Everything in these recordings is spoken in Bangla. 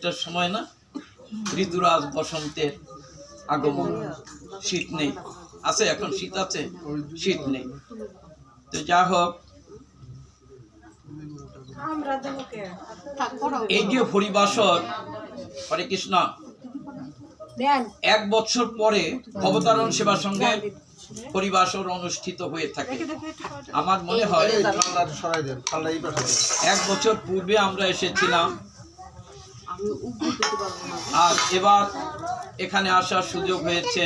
একটা সময় না, ঋতুরাজ বসন্তের আগমন। শীত নেই, আছে এখন শীত আছে, শীত নেই। তো যা হোক, এই যে হরিবাসর, হরে কৃষ্ণ, 1 বছর পরে অবতারণ সেবা সংঘের হরিবাসর অনুষ্ঠিত হয়ে থাকে। আমার মনে হয় 1 বছর পূর্বে আমরা এসেছিলাম, আর এবার এখানে আসার সুযোগ হয়েছে।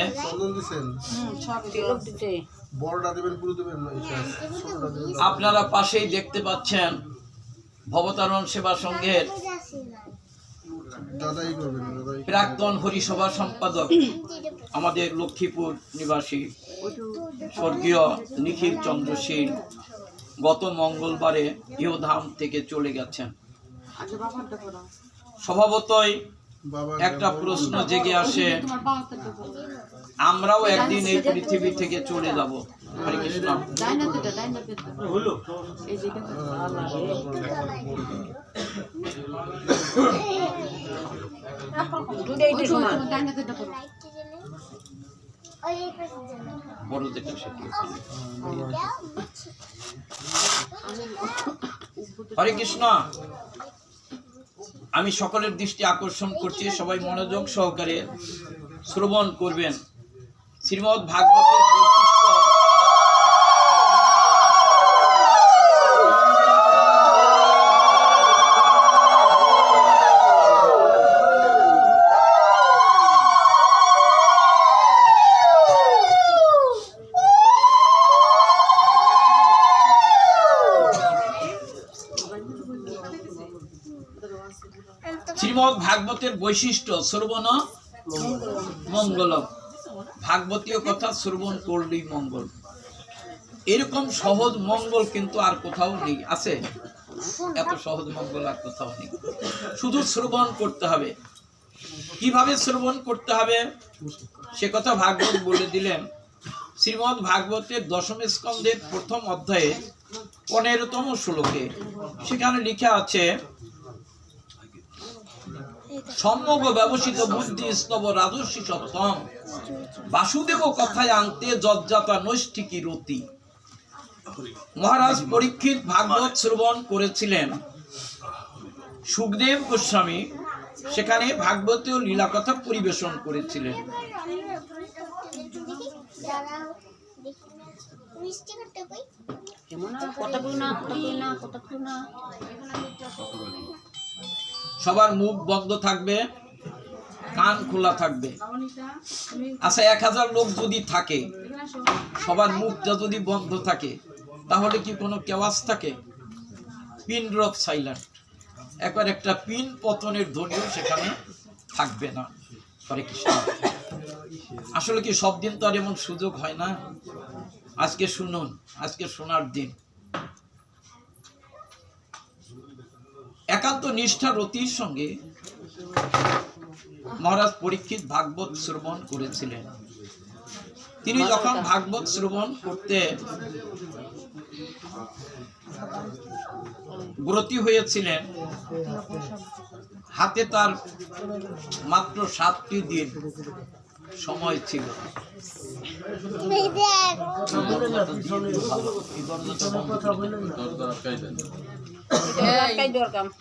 আপনারা পাশেই দেখতে পাচ্ছেন ভবতারণ সেবা সংঘের প্রাক্তন হরিসভা সম্পাদক, আমাদের লক্ষ্মীপুর নিবাসী স্বর্গীয় নিখিল চন্দ্র শীল গত মঙ্গলবারে ইহধাম থেকে চলে গেছেন। স্বভাবতই একটা প্রশ্ন জেগে আসে, আমরাও একদিন এই পৃথিবী থেকে চলে যাব। হরে কৃষ্ণ। হরে কৃষ্ণ। আমি সকলের দৃষ্টি আকর্ষণ করছি, সবাই মনোযোগ সহকারে শ্রবণ করবেন। শ্রীমদ্ ভাগবতের বৈশিষ্ট্য, শ্রীমদ্ ভাগবতের বৈশিষ্ট্য শ্রবণ মঙ্গলম। ভাগবতীয় কথা শ্রবণ করলেই মঙ্গল। এরকম সহজ মঙ্গল কিন্তু আর কোথাও নেই। আছে এত সহজ মঙ্গল আর কোথাও নেই। শুধু শ্রবণ করতে হবে। কিভাবে শ্রবণ করতে হবে সে কথা ভাগবত বলে দিলেন। শ্রীমদ্ ভাগবতের 10ম স্কন্ধের 1ম অধ্যায়ে 15তম শ্লোকে সেখানে লেখা আছে, সম্যক ব্যবসিত বুদ্ধি স্তব রাজস্বী সপ্তম বাসুদেব কথায় আনতে যজ্জাতা নৈষ্ঠিকী রতি। মহারাজ পরীক্ষিত ভাগবত শ্রবণ করেছিলেন। সুখদেব গোস্বামী সেখানে ভাগবতীয় লীলা কথা পরিবেশন করেছিলেন। সবার মুখ বন্ধ থাকবে, কান খোলা থাকবে। আচ্ছা, 1000 লোক যদি থাকে, সবার মুখটা যদি বন্ধ থাকে, তাহলে কি কোনো কেওয়াজ থাকে? Pin drop silent. একবার একটা পিন পতনের ধ্বনিও সেখানে থাকবে না। হরে কৃষ্ণ। আসলে কি সব দিন তো আর এমন সুযোগ হয় না। আজকে শুনুন, আজকে শোনার দিন। একান্ত নিষ্ঠা রতির সঙ্গে মহারাজ পরীক্ষিত ভাগবত শ্রবণ করেছিলেন। তিনি যখন ভাগবত শ্রবণ করতে ব্রতী হয়েছিলেন, হাতে তার মাত্র 7টি দিন সময় ছিল।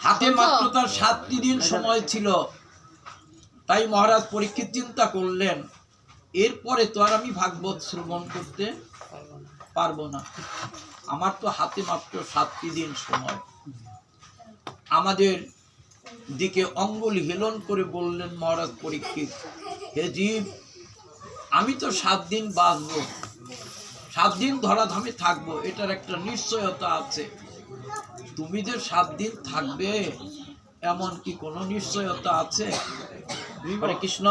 হাতে মাত্র তার 7টি দিন সময় ছিল। তাই মহারাজ পরীক্ষিত চিন্তা করলেন, এরপরে তো আর আমি ভাগবত শ্রবণ করতে পারবো না। আমার তো হাতে মাত্র 7টি দিন সময়। আমাদের দিকে অঙ্গুলি হেলন করে বললেন মহারাজ পরীক্ষিত, হে জীব, আমি তো 7 দিন বাঁচবো, 7 দিন ধরাধামে থাকবো, এটার একটা নিশ্চয়তা আছে। তুমি যে 7 দিন থাকবে এমন কি কোনো নিশ্চয়তা আছে? হরে কৃষ্ণ।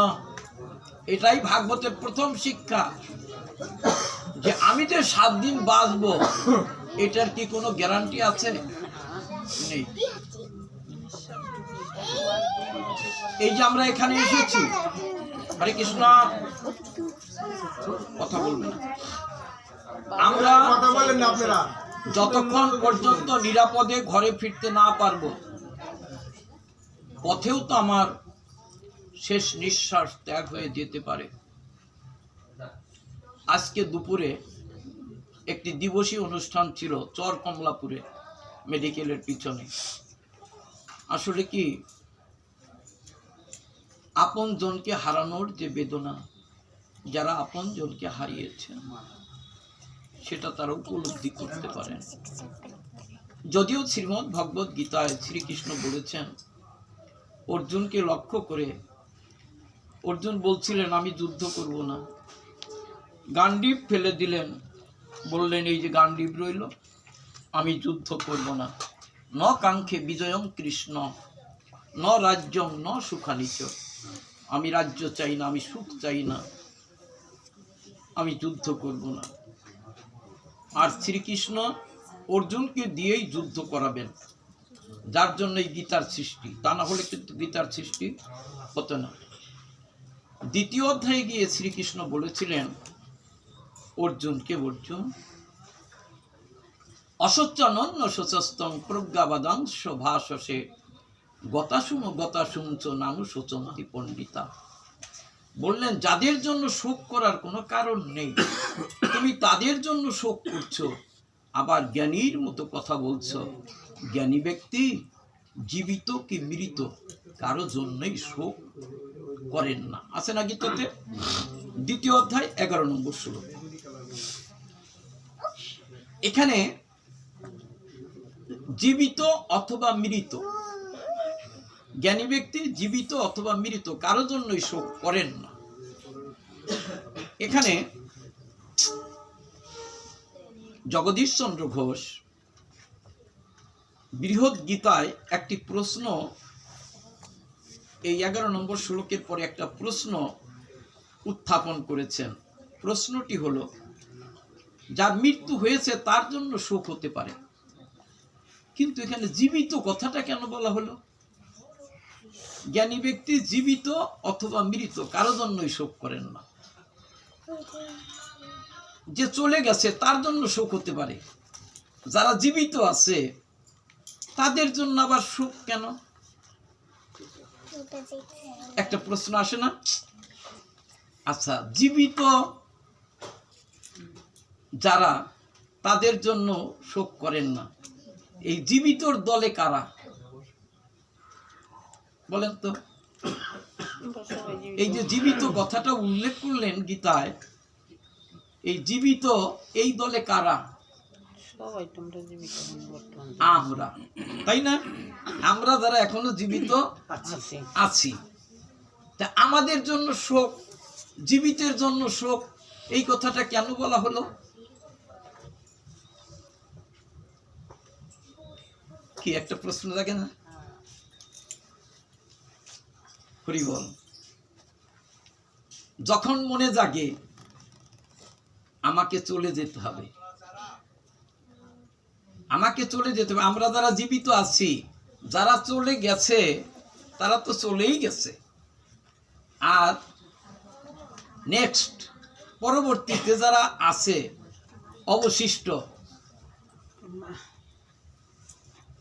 এটাই ভাগবতের প্রথম শিক্ষা, যে আমি যে 7 দিন বাঁচবো এটার কি কোনো গ্যারান্টি আছে? নেই। এই যে আমরা এখানে এসেছি, হরে কৃষ্ণ, কথা বলবেন, আমরা যতক্ষণ পর্যন্ত নিরাপদে ঘরে ফিরতে না পারবো, পথেও তো আমার শেষ নিঃশ্বাস ত্যাগ হয়ে যেতে পারে। আজকে দুপুরে একটি দিবসী অনুষ্ঠান ছিল চর কমলাপুরে মেডিকেলের পিছনে। আসলে কি আপন জনকে হারানোর যে বেদনা, যারা আপন জনকে হারিয়েছে সেটা তারা উপলব্ধি করতে পারেন। যদিও শ্রীমদ্ ভগবত গীতায় শ্রীকৃষ্ণ বলেছেন, অর্জুনকে লক্ষ্য করে অর্জুন বলছিলেন আমি যুদ্ধ করব না, গান্ডীব ফেলে দিলেন, বললেন এই যে গান্ডীব রইল, আমি যুদ্ধ করব না। ন কাঙ্ক্ষে বিজয়ং কৃষ্ণ ন রাজ্যং ন সুখানিচ, আমি রাজ্য চাই না, আমি সুখ চাই না, আমি যুদ্ধ করব না। আর শ্রীকৃষ্ণ অর্জুনকে দিয়েই যুদ্ধ করাবেন, যার জন্য এই গীতার সৃষ্টি, তা না হলে কিন্তু গীতার সৃষ্টি হতো না। দ্বিতীয় অধ্যায়ে গিয়ে শ্রীকৃষ্ণ বলেছিলেন অর্জুনকে, অর্জুন অসচ্চানন্য শোচস্তং প্রজ্ঞাবাদাংশ ভাষসে গতাসুম চ নানু শোচন্তি পণ্ডিতা। বললেন যাদের জন্য শোক করার কোনো কারণ নেই, তুমি তাদের জন্য শোক করছো, আবার জ্ঞানীর মতো কথা বলছো। জ্ঞানী ব্যক্তি জীবিত কি মৃত কারো জন্যই শোক করেন না। আছে না গীতাতে? দ্বিতীয় অধ্যায় 11 নম্বর শ্লোক। এখানে জীবিত অথবা মৃত, জ্ঞানী ব্যক্তি জীবিত অথবা মৃত কারো জন্যই শোক করেন না। এখানে জগদীশ চন্দ্র ঘোষ বৃহৎ গীতায় একটি প্রশ্ন, এই 11 নম্বর শ্লোকের পরে একটা প্রশ্ন উত্থাপন করেছেন। প্রশ্নটি হলো, যার মৃত্যু হয়েছে তার জন্য শোক হতে পারে, কিন্তু এখানে জীবিত কথাটা কেন বলা হলো? জ্ঞানী ব্যক্তি জীবিত অথবা মৃত কারো জন্যই শোক করেন না। যে চলে গেছে তার জন্য শোক হতে পারে, যারা জীবিত আছে তাদের জন্য আবার শোক কেন? একটা প্রশ্ন আসে না? আচ্ছা, জীবিত যারা তাদের জন্য শোক করেন না, এই জীবিতর দলে কারা বলেন তো? এই যে জীবিত কথাটা উল্লেখ করলেন গীতায়, এই জীবিত এই দলে কারা? আমরা, তাই না? আমরা যারা এখনো জীবিত আছি, তা আমাদের জন্য শোক, জীবিতের জন্য শোক, এই কথাটা কেন বলা হলো? কি একটা প্রশ্ন লাগে না? হরি বল। যখন মনে জাগে আমাকে চলে যেতে হবে, আমাকে চলে যেতে হবে। আমরা যারা জীবিত আছি, যারা চলে গেছে তারা তো চলেই গেছে, আর নেক্সট পরবর্তীতে যারা আছে অবশিষ্ট,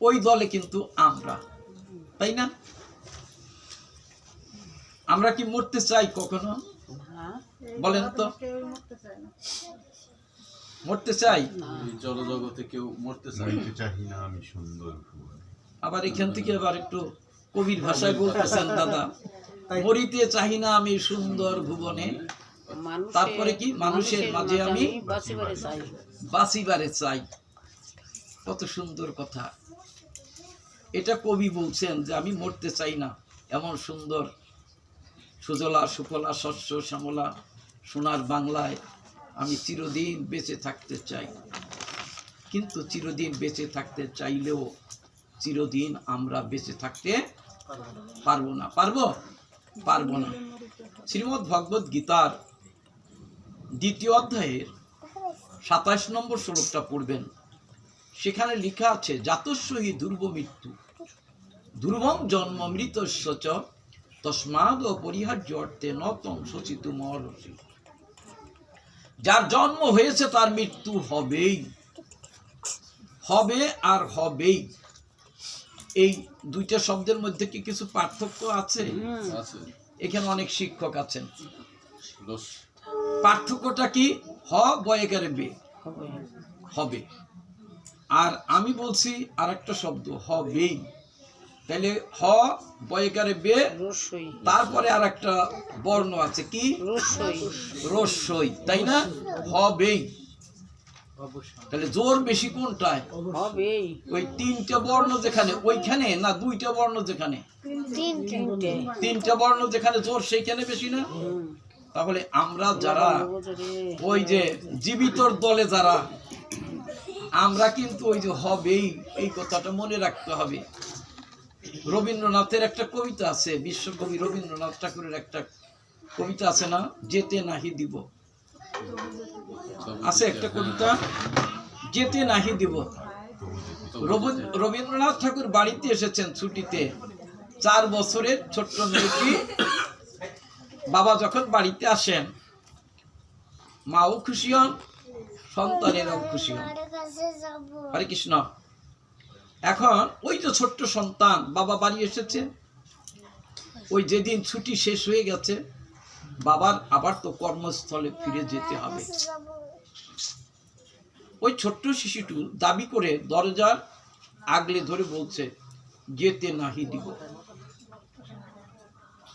ওই দলে কিন্তু আমরা, তাই না? আমরা কি মরতে চাই কখনো? বলেন তো, মরতে চাই? জড়জগতে কেউ মরতে চাই না। আমি সুন্দর আবার এখান থেকে আবার একটু কবির ভাষায় বলতেছেন দাদা, মরিতে চাহি না আমি সুন্দর ভুবনে, তারপরে কি মানুষের মাঝে আমি বাঁচিবারে চাই। কত সুন্দর কথা। এটা কবি বলছেন যে আমি মরতে চাই না, এমন সুন্দর সুজলা সুফলা শস্য শ্যামলা সোনার বাংলায় আমি চিরদিন বেঁচে থাকতে চাই। কিন্তু চিরদিন বেঁচে থাকতে চাইলেও চিরদিন আমরা বেঁচে থাকতে পারবো না। পারবো না। শ্রীমদ্ ভগবত গীতার দ্বিতীয় অধ্যায়ের 27 নম্বর শ্লোকটা পড়বেন। সেখানে লেখা আছে, জাতস্যহি ধ্রুব মৃত্যু ধ্রুবং জন্ম মৃতস্য চ তস্মাদ অপরিহার্য অর্থে ন তং শোচিতু মহর্ষি। যার জন্ম হয়েছে তার মৃত্যু হবেই, হবে আর হবেই। এই দুইটা শব্দের মধ্যে কি কিছু পার্থক্য আছে? আছে এখানে অনেক শিক্ষক আছেন। রস পার্থক্যটা কি? হ বয়কারে বে, হবে। আর আমি বলছি আর একটা শব্দ হবেই। তাহলে হ বয়কারে বে, রসই তারপরে আর একটা বর্ণ আছে কি? রসই রস্যই, তাই না? হবেই। তাহলে জোর বেশি কোনটায়? হবেই ওই তিনটা বর্ণ যেখানে ওইখানে, না দুইটা বর্ণ যেখানে? তিনটে তিনটা বর্ণ যেখানে জোর সেইখানে বেশি না? তাহলে আমরা যারা ওই যে জীবিতর দলে যারা, আমরা কিন্তু ওই যে হবেই এই কথাটা মনে রাখতে হবে। রবীন্দ্রনাথের একটা কবিতা আছে, বিশ্বকবি রবীন্দ্রনাথ ঠাকুরের একটা কবিতা আছে না, যেতে নাহি দিব, আছে একটা কবিতা, যেতে নাহি দিব। রবীন্দ্রনাথ ঠাকুর বাড়িতে এসেছেন ছুটিতে, 4 বছরের ছোট্ট মেয়েটি, বাবা যখন বাড়িতে আসেন মাও খুশি হন, সন্তানেরাও খুশি হন। হরে কৃষ্ণ। এখন ওই যে ছোট্ট সন্তান, বাবা বাড়ি এসেছে, ওই যেদিন ছুটি শেষ হয়ে গেছে, বাবার আবার তো কর্মস্থলে ফিরে যেতে হবে। ওই ছোট্ট শিশুটি দাবি করে দরজার আগলে ধরে বলছে, যেতে নাহি দিব।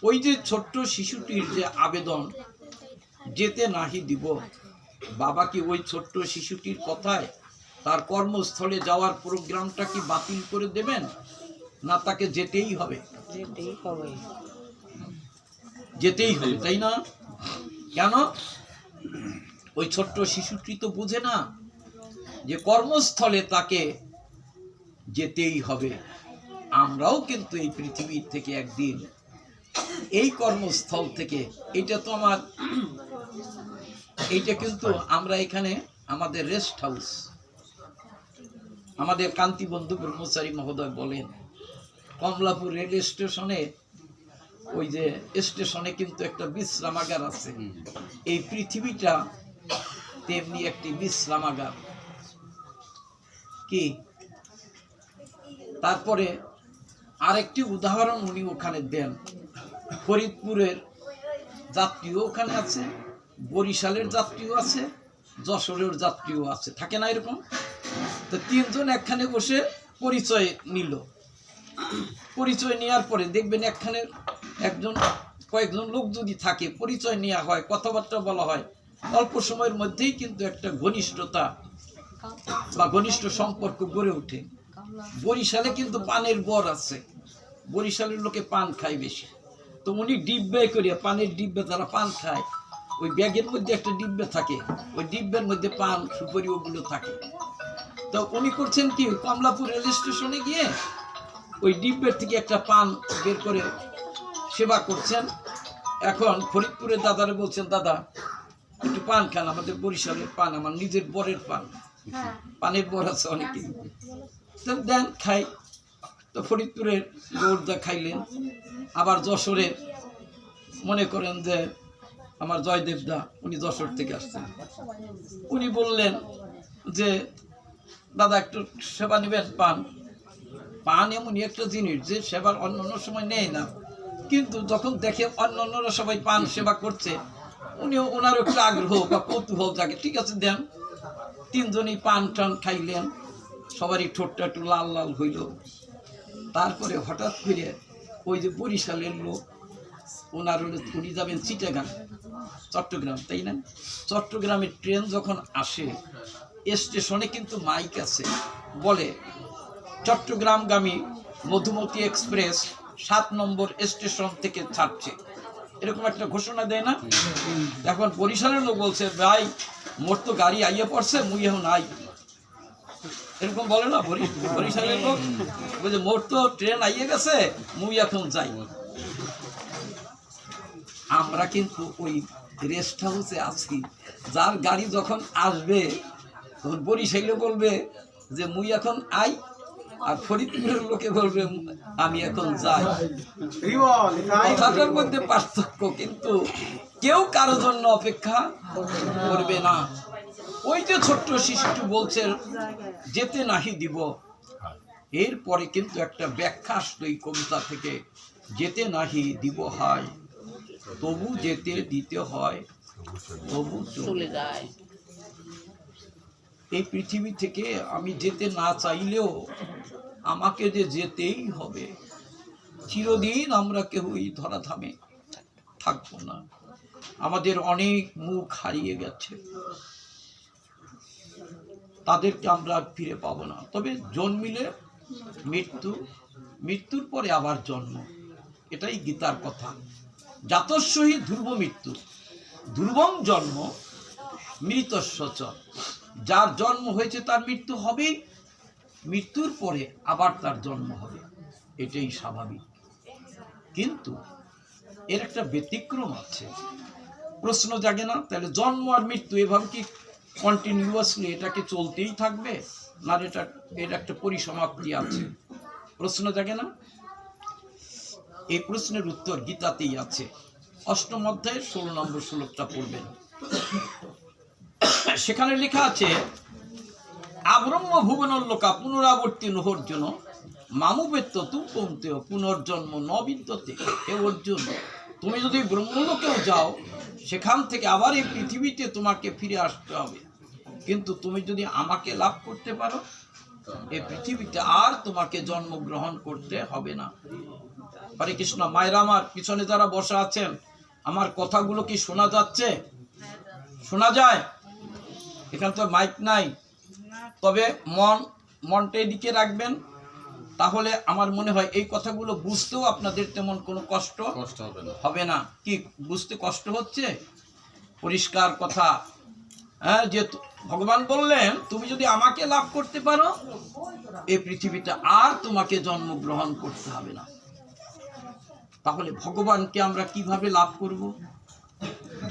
ওই যে ছোট্ট শিশুটির যে আবেদন, যেতে নাহি দিব, বাবা কি ওই ছোট্ট শিশুটির কথায় তার কর্মস্থলে যাওয়ার প্রোগ্রামটা কি বাতিল করে দেবেন, না তাকে যেতেই হবে? যেতেই হবে যেতেই হবে, তাই না? কেন? ওই ছোট্ট শিশুটি তো বুঝে না যে কর্মস্থলে তাকে যেতেই হবে। আমরাও কিন্তু এই পৃথিবীর থেকে একদিন এই কর্মস্থল থেকে, এইটা তো আমার, এইটা কিন্তু আমরা এখানে আমাদের রেস্ট হাউস, আমাদের কান্তি বন্ধু ব্রহ্মচারী মহোদয় বলেন, কমলাপুর রেল স্টেশনে, ওই যে স্টেশনে কিন্তু একটা বিশ্রামাগার আছে। এই পৃথিবীটা তেমনি একটি বিশ্রামাগার। কি? তারপরে আরেকটি উদাহরণ উনি ওখানে দেন, ফরিদপুরের যাত্রীও ওখানে আছে, বরিশালের যাত্রীও আছে, যশোরের যাত্রীও আছে, থাকে না এরকম? তো 3 জন একখানে বসে পরিচয় নিল। পরিচয় নেওয়ার পরে দেখবেন একখানে কয়েকজন লোক যদি থাকে, পরিচয় নেওয়া হয়, কথাবার্তা বলা হয়, অল্প সময়ের মধ্যেই কিন্তু একটা ঘনিষ্ঠতা বা ঘনিষ্ঠ সম্পর্ক গড়ে ওঠে। বরিশালে কিন্তু পানের বর আছে, বরিশালের লোকে পান খায় বেশি। তো উনি ডিব্বে করিয়া, পানের ডিব্বে যারা পান খায়, ওই ব্যাগের মধ্যে একটা ডিব্বে থাকে, ওই ডিব্বের মধ্যে পান সুপারি ওগুলো থাকে। তো উনি করছেন কি, কমলাপুর রেল স্টেশনে গিয়ে ওই ডিব্বের থেকে একটা পান বের করে সেবা করছেন। এখন ফরিদপুরের দাদারে বলছেন, দাদা একটু পান খান, আমাদের বরিশালের পান, আমার নিজের বরের পান, পানের বর আছে অনেকে, তো দেন খাই। তো ফরিদপুরের গৌরদা খাইলেন। আবার যশোরের মনে করেন যে আমার জয়দেবদা, উনি যশোর থেকে আসছেন, উনি বললেন যে দাদা একটু সেবা নেবেন পান। পান এমনই একটা জিনিস যে সেবার অন্য সময় নেয় না, কিন্তু যখন দেখে অন্যরা সবাই পান সেবা করছে, উনিও ওনার একটু আগ্রহ বা কৌতূহল জাগে, ঠিক আছে দেন। 3 জনই পান টান খাইলেন, সবারই ঠোঁটটা একটু লাল লাল হইল। তারপরে হঠাৎ করে ওই যে বরিশালের লোক, উনি যাবেন চিটাগাং, চট্টগ্রাম, তাই না? চট্টগ্রামের ট্রেন যখন আসে, স্টেশনে কিন্তু মাইক আছে, বলে চট্টগ্রামগামী মধুমতি এক্সপ্রেস 7 নম্বর স্টেশন থেকে ছাড়ছে, এরকম একটা ঘোষণা দেয় না? এখন বরিশালের লোক বলছে, ভাই মোর তো গাড়ি আইয়া পড়ছে, মুই এখন নাই, এরকম বলে না বরিশালের লোক, বলছে মোর তো ট্রেন আইয়ে গেছে, মুই এখন যাই। আমরা কিন্তু ওই রেস্ট হাউসে আছি, যার গাড়ি যখন আসবে তখন বরিশালে বলবে যে মুই এখন আই, আর ফরিদপুরের লোকে বলবে আমি এখন যাই। কথাটার মধ্যে পার্থক্য, কিন্তু কেউ কারো জন্য অপেক্ষা করবে না। ওই যে ছোট্ট শিশুটি বলছে যেতে নাহি দিব, এরপরে কিন্তু একটা ব্যাখ্যা আসলো এই কবিতা থেকে, যেতে নাহি দিব হয়, তবু যেতে দিতে হয়, তবু চলে চলে। যায়। এই পৃথিবী থেকে আমি যেতে না চাইলেও আমাকে যে যেতেই হবে। চিরদিন আমরা কেউই ধরাধামে থাকবো না। আমাদের অনেক মুখ হারিয়ে গেছে, তাদেরকে আমরা ফিরে পাবো না। তবে জন্মিলে মৃত্যু, মৃত্যুর পরে আবার জন্ম, এটাই গীতার কথা। জাতস্যহি ধ্রুব মৃত্যু, ধ্রুবং জন্ম মৃতস্য চ। যার জন্ম হয়েছে তার মৃত্যু হবেই, মৃত্যুর পরে আবার তার জন্ম হবে, এটাই স্বাভাবিক। কিন্তু এর একটা ব্যতিক্রম আছে। প্রশ্ন জাগে না, তাহলে জন্ম আর মৃত্যু এভাবে কি কন্টিনিউয়াসলি এটাকে চলতেই থাকবে, না এর একটা পরিসমাপ্তি আছে? প্রশ্ন জাগে না? এই প্রশ্নের উত্তর গীতাতেই আছে। 8ম অধ্যায়ের 16 নম্বর শ্লোকটা পড়বেন। সেখানে লেখা আছে, আব্রহ্ম ভুবনল্লোকা পুনরাবর্তী নহর্জুন মামুবেত্ত তুপন্তেও পুনর্জন্ম ন বিদ্যতে। হে অর্জুন, তুমি যদি ব্রহ্মলোকেও যাও, সেখান থেকে আবার এই পৃথিবীতে তোমাকে ফিরে আসতে হবে। কিন্তু তুমি যদি আমাকে লাভ করতে পারো, এই পৃথিবীতে আর তোমাকে জন্মগ্রহণ করতে হবে না। হরে কৃষ্ণ। মায়েরা আমার, পিছনে যারা বসা আছেন, আমার কথাগুলো কি শোনা যাচ্ছে? শোনা যায়? এখানে তো মাইক নাই, তবে মনটা এদিকে রাখবেন, তাহলে আমার মনে হয় এই কথাগুলো বুঝতেও আপনাদের তেমন কোনো কষ্ট হবে না। কি বুঝতে কষ্ট হচ্ছে? পরিষ্কার কথা। হ্যাঁ, যে ভগবান বললেন তুমি যদি আমাকে লাভ করতে পারো, এই পৃথিবীতে আর তোমাকে জন্মগ্রহণ করতে হবে না। তাহলে ভগবানকে আমরা কিভাবে লাভ করব,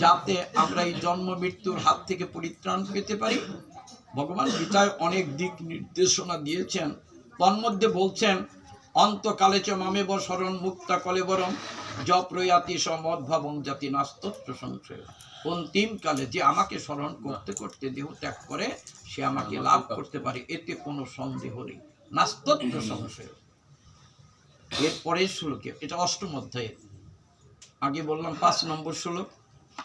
যাতে আমরা এই জন্ম মৃত্যুর হাত থেকে পরিত্রাণ পেতে পারি? ভগবান গীতায় অনেক দিক নির্দেশনা দিয়েছেন। তন্মধ্যে বলছেন, অন্তকালে চ মামেব শরণ মুক্তা কলেবরম জপ্রয়াতি সমদ্ভাবং জাতি নাস্তত্র সংশয়। অন্তিম কালে যে আমাকে স্মরণ করতে করতে দেহ ত্যাগ করে, সে আমাকে লাভ করতে পারে, এতে কোনো সন্দেহ নেই, নাস্তত্র সংশয়। এর পরের শ্লোকে, এটা 8ম অধ্যায়ে, আগে বললাম 5 নম্বর শ্লোক,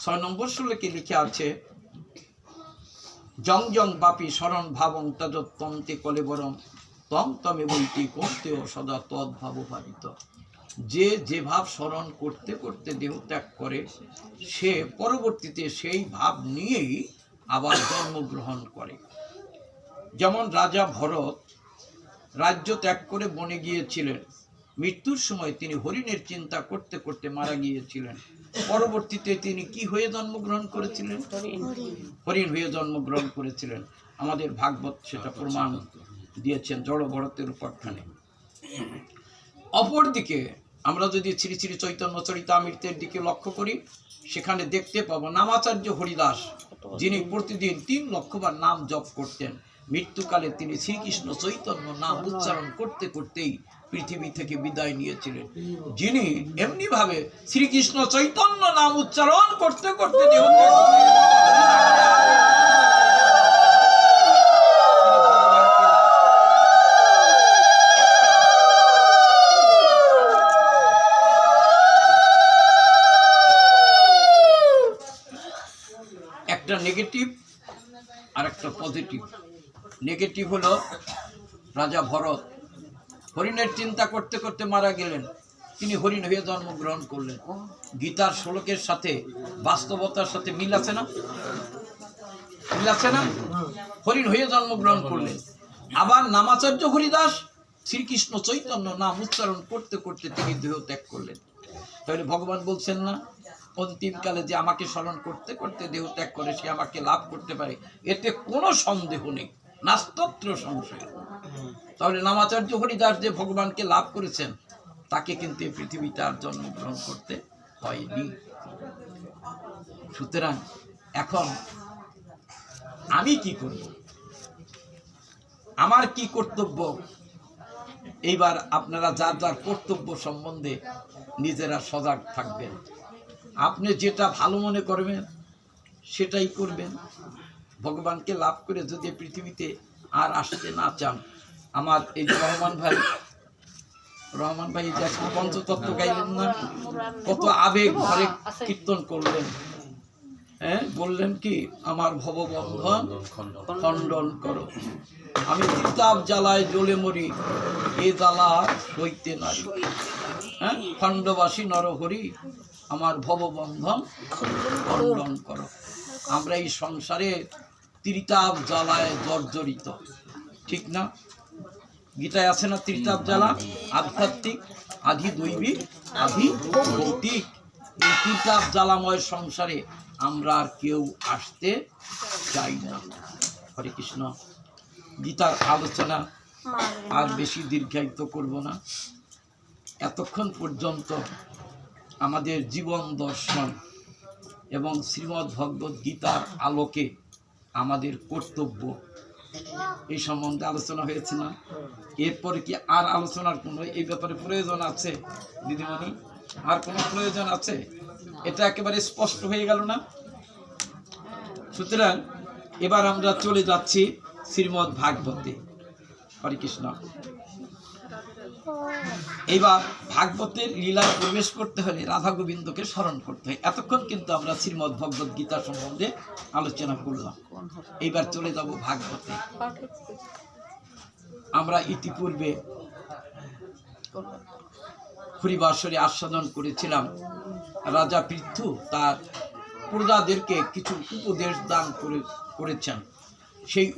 6 নম্বর শ্লোকে লিখে আছে, জং জং বাপি শরণ ভাবং তজত্তন্তে কলেবরম তম তমে বইটি করতেও সদা তদ্ভাব ভাবিত। যে ভাব স্মরণ করতে করতে দেহ ত্যাগ করে, সে পরবর্তীতে সেই ভাব নিয়েই আবার জন্মগ্রহণ করে। যেমন রাজা ভরত রাজ্য ত্যাগ করে বনে গিয়েছিলেন, মৃত্যুর সময় তিনি হরিণের চিন্তা করতে করতে মারা গিয়েছিলেন। পরবর্তীতে তিনি কি হয়ে জন্মগ্রহণ করেছিলেন? হরিণ হয়ে জন্মগ্রহণ করেছিলেন। আমাদের ভাগবত সেটা প্রমাণ দিয়েছেন জড় ভরতের উপাখ্যানে। অপরদিকে আমরা যদি শ্রী শ্রী চৈতন্য চরিতামৃতের দিকে লক্ষ্য করি, সেখানে দেখতে পাবো নামাচার্য হরিদাস, যিনি প্রতিদিন 3 লক্ষবার নাম জপ করতেন, মৃত্যুকালে তিনি শ্রীকৃষ্ণ চৈতন্য নাম উচ্চারণ করতে করতেই পৃথিবী থেকে বিদায় নিয়েছিলেন। যিনি এমনি ভাবে শ্রীকৃষ্ণ চৈতন্য নাম উচ্চারণ করতে করতে দেহ ত্যাগ একটা নেগেটিভ আর একটা পজিটিভ। নেগেটিভ হলো রাজা ভরত হরিণের চিন্তা করতে করতে মারা গেলেন, তিনি হরিণ হয়ে জন্মগ্রহণ করলেন। গীতার শ্লোকের সাথে বাস্তবতার সাথে মিল আছে না? মিল আছে না? হরিণ হয়ে জন্মগ্রহণ করলেন। আবার নামাচার্য হরিদাস শ্রীকৃষ্ণ চৈতন্য নাম উচ্চারণ করতে করতে তিনি দেহ ত্যাগ করলেন। তাহলে ভগবান বলছেন না, অন্তিমকালে যে আমাকে স্মরণ করতে করতে দেহ ত্যাগ করে, সে আমাকে লাভ করতে পারে, এতে কোনো সন্দেহ নেই, নাস্তত্র সংশয়। তাহলে নামাচার্য হরিদাস যে ভগবানকে লাভ করেছেন, তাকে কিন্তু এই পৃথিবীতে আর জন্মগ্রহণ করতে হয়নি। সুতরাং এখন আমি কি করব, আমার কি কর্তব্য? এইবার আপনারা যার যার কর্তব্য সম্বন্ধে নিজেরা সজাগ থাকবেন। আপনি যেটা ভালো মনে করবেন সেটাই করবেন। ভগবানকে লাভ করে যদি পৃথিবীতে আর আসতে না চান, আমার এই যে রহমান ভাই যে আজকে পঞ্চতত্ত্ব গাইলেন না, কত আবেগ ভরে কীর্তন করলেন। হ্যাঁ, বললেন কি, আমার ভববন্ধন খণ্ডন করো, আমি তিতাব জ্বালায় জ্বলে মরি, এ জ্বালা হইতে নারী। হ্যাঁ, খণ্ডবাসী নরহরি, আমার ভববন্ধন খণ্ডন করো। আমরা এই সংসারে ত্রিতাপ জ্বালায় জর্জরিত, ঠিক না? গীতায় আছে না ত্রিতাপ জ্বালা? আধ্যাত্মিক, আধি দৈবিক, আধি ভৌতিক। এই ত্রিতাপ জ্বালাময় সংসারে আমরা আর কেউ আসতে চাই না। হরে কৃষ্ণ। গীতার আলোচনা আর বেশি দীর্ঘায়িত করব না। এতক্ষণ পর্যন্ত আমাদের জীবন দর্শন এবং শ্রীমদ্ ভগবদ গীতার আলোকে আমাদের কর্তব্য এই সম্বন্ধে আলোচনা হয়েছে না? এরপরে কি আর আলোচনার কোনো এই ব্যাপারে প্রয়োজন আছে দিদিমণি? আর কোনো প্রয়োজন আছে? এটা একেবারে স্পষ্ট হয়ে গেল না? সুতরাং এবার আমরা চলে যাচ্ছি শ্রীমদ্ ভাগবতে। হরে কৃষ্ণ। এইবার ভাগবতের লীলায় প্রবেশ করতে হলে রাধা গোবিন্দকে স্মরণ করতে হয়। এতক্ষণ কিন্তু আমরা শ্রীমদ্ ভগবদ গীতা সম্বন্ধে আলোচনা করলাম। এইবার চলে যাব ভাগবতে। আমরা ইতিপূর্বে হরিবাসরে আস্বাদন করেছিলাম রাজা পৃথু তার প্রজাদেরকে কিছু উপদেশ দান করেছেন। সেই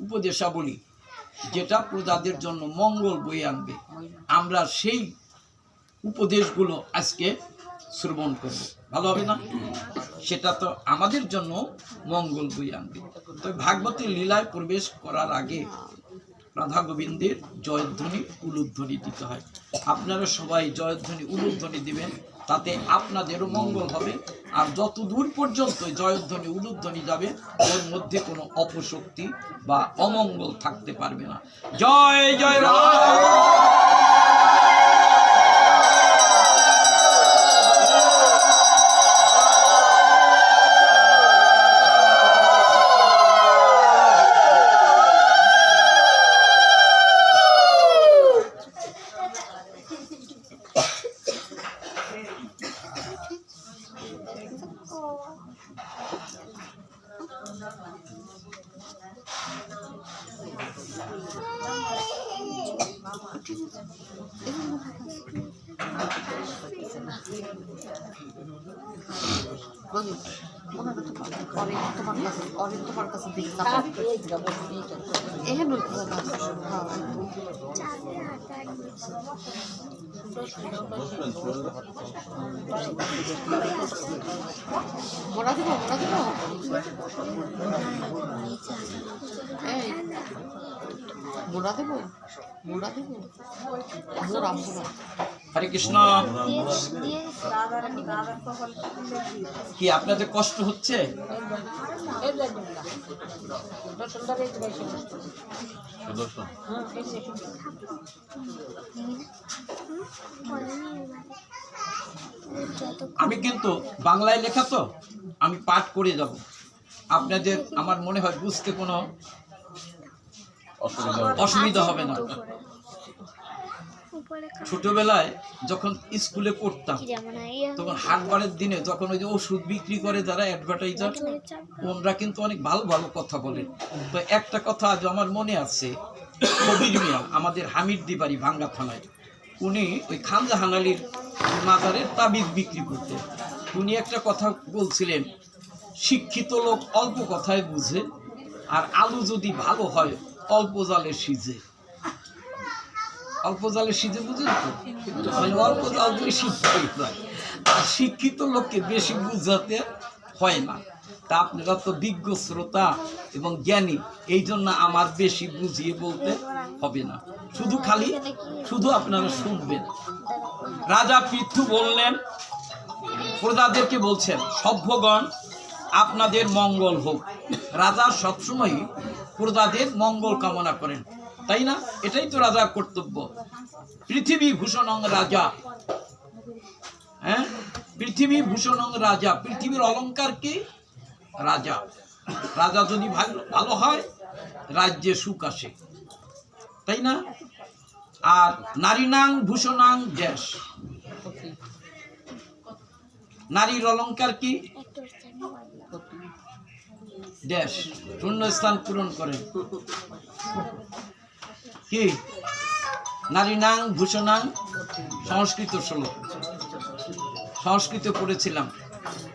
উপদেশাবলী যেটা প্রজাদের জন্য মঙ্গল বয়ে আনবে, আমরা সেই উপদেশগুলো আজকে শ্রবণ করব। ভালো হবে না? সেটা তো আমাদের জন্য মঙ্গল বয়ে আনবে। তবে ভাগবতের লীলায় প্রবেশ করার আগে রাধা গোবিন্দের জয়ধ্বনি উলুধ্বনি দিতে হয়। আপনারা সবাই জয়ধ্বনি উলুধ্বনি দিবেন, তাতে আপনাদেরও মঙ্গল হবে। আর যত দূর পর্যন্ত জয়ধ্বনি উলুধ্বনি যাবে, ওর মধ্যে কোনো অপশক্তি বা অমঙ্গল থাকতে পারবে না। জয় জয় রাম। তোমার কাছে মোড়া দিব হরে কৃষ্ণ। কি আপনাদের কষ্ট হচ্ছে? আমি কিন্তু বাংলায় লেখা তো আমি পাঠ করে যাব, আপনাদের আমার মনে হয় বুঝতে কোনো অসুবিধা হবে না। ছোটবেলায় যখন স্কুলে পড়তাম তখন হাটবারের দিনে যখন ওই যে ওষুধ বিক্রি করে যারা অ্যাডভার্টাইজার, ওনারা কিন্তু অনেক ভালো ভালো কথা বলেন। তো একটা কথা আজ আমার মনে আছে, কবির মিয়া আমাদের হামিদদি বাড়ি ভাঙ্গা থানায়, উনি ওই খানজাহান আলীর মাজারের তাবিজ বিক্রি করতেন। উনি একটা কথা বলছিলেন, শিক্ষিত লোক অল্প কথায় বুঝে, আর আলু যদি ভালো হয় অল্প জালে সিজে। অল্প জালে সিজে বুঝেন তো, মানে অল্প জাল দিয়ে সিদ্ধ হয়ে যায়। আর শিক্ষিত লোককে বেশি বুঝাতে হয় না। তা আপনারা তো বিজ্ঞ শ্রোতা এবং জ্ঞানী, এই জন্য আমার বেশি বুঝিয়ে বলতে হবে না, শুধু আপনারা শুনবেন। রাজা পৃথু বললেন, প্রজাদেরকে বলছেন, সভ্যগণ আপনাদের মঙ্গল হোক। রাজা সবসময় প্রজাদের মঙ্গল কামনা করেন, তাই না? এটাই তো রাজার কর্তব্য। পৃথিবী ভূষণং রাজা, হ্যাঁ, পৃথিবী ভূষণং রাজা, পৃথিবীর অলংকার কি? রাজা। রাজা যদি ভালো হয় রাজ্যে সুখ আসে, তাই না? আর নারীনাং ভূষণাং ড্যাশ, নারীর অলংকার কি? ড্যাশ, শূন্যস্থান পূরণ করেন কি? নারীনাং ভূষণাং, সংস্কৃত শ্লোক, সংস্কৃত পড়েছিলাম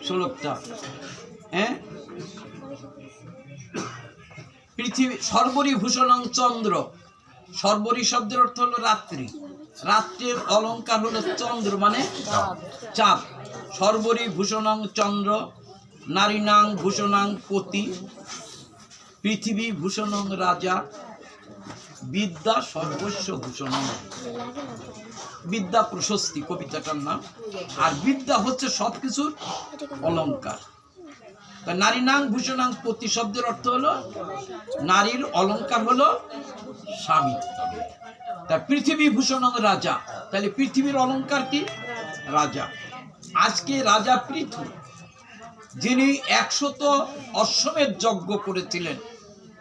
শ্লোকটা। হ্যাঁ, পৃথিবী সর্বরি ভূষণং চন্দ্র, সর্বরি শব্দের অর্থ হলো রাত্রি, রাত্রির অলংকার হলো চন্দ্র মানে চাঁদ। সর্বরি ভূষণং চন্দ্র, নারীনাং ভূষণাং পতি, পৃথিবী ভূষণং রাজা, বিদ্যা সর্বস্ব ভূষণং। বিদ্যা প্রশস্তি কবিতাটার নাম। আর বিদ্যা হচ্ছে সবকিছুর অলংকার। নারীনাং ভূষণাং পতি শব্দের অর্থ হলো নারীর অলংকার হলো স্বামী। তা পৃথিবী ভূষণং রাজা, তাহলে পৃথিবীর অলংকার কি? রাজা। আজকে রাজা পৃথু, যিনি 100 অশ্বমেধ যজ্ঞ করেছিলেন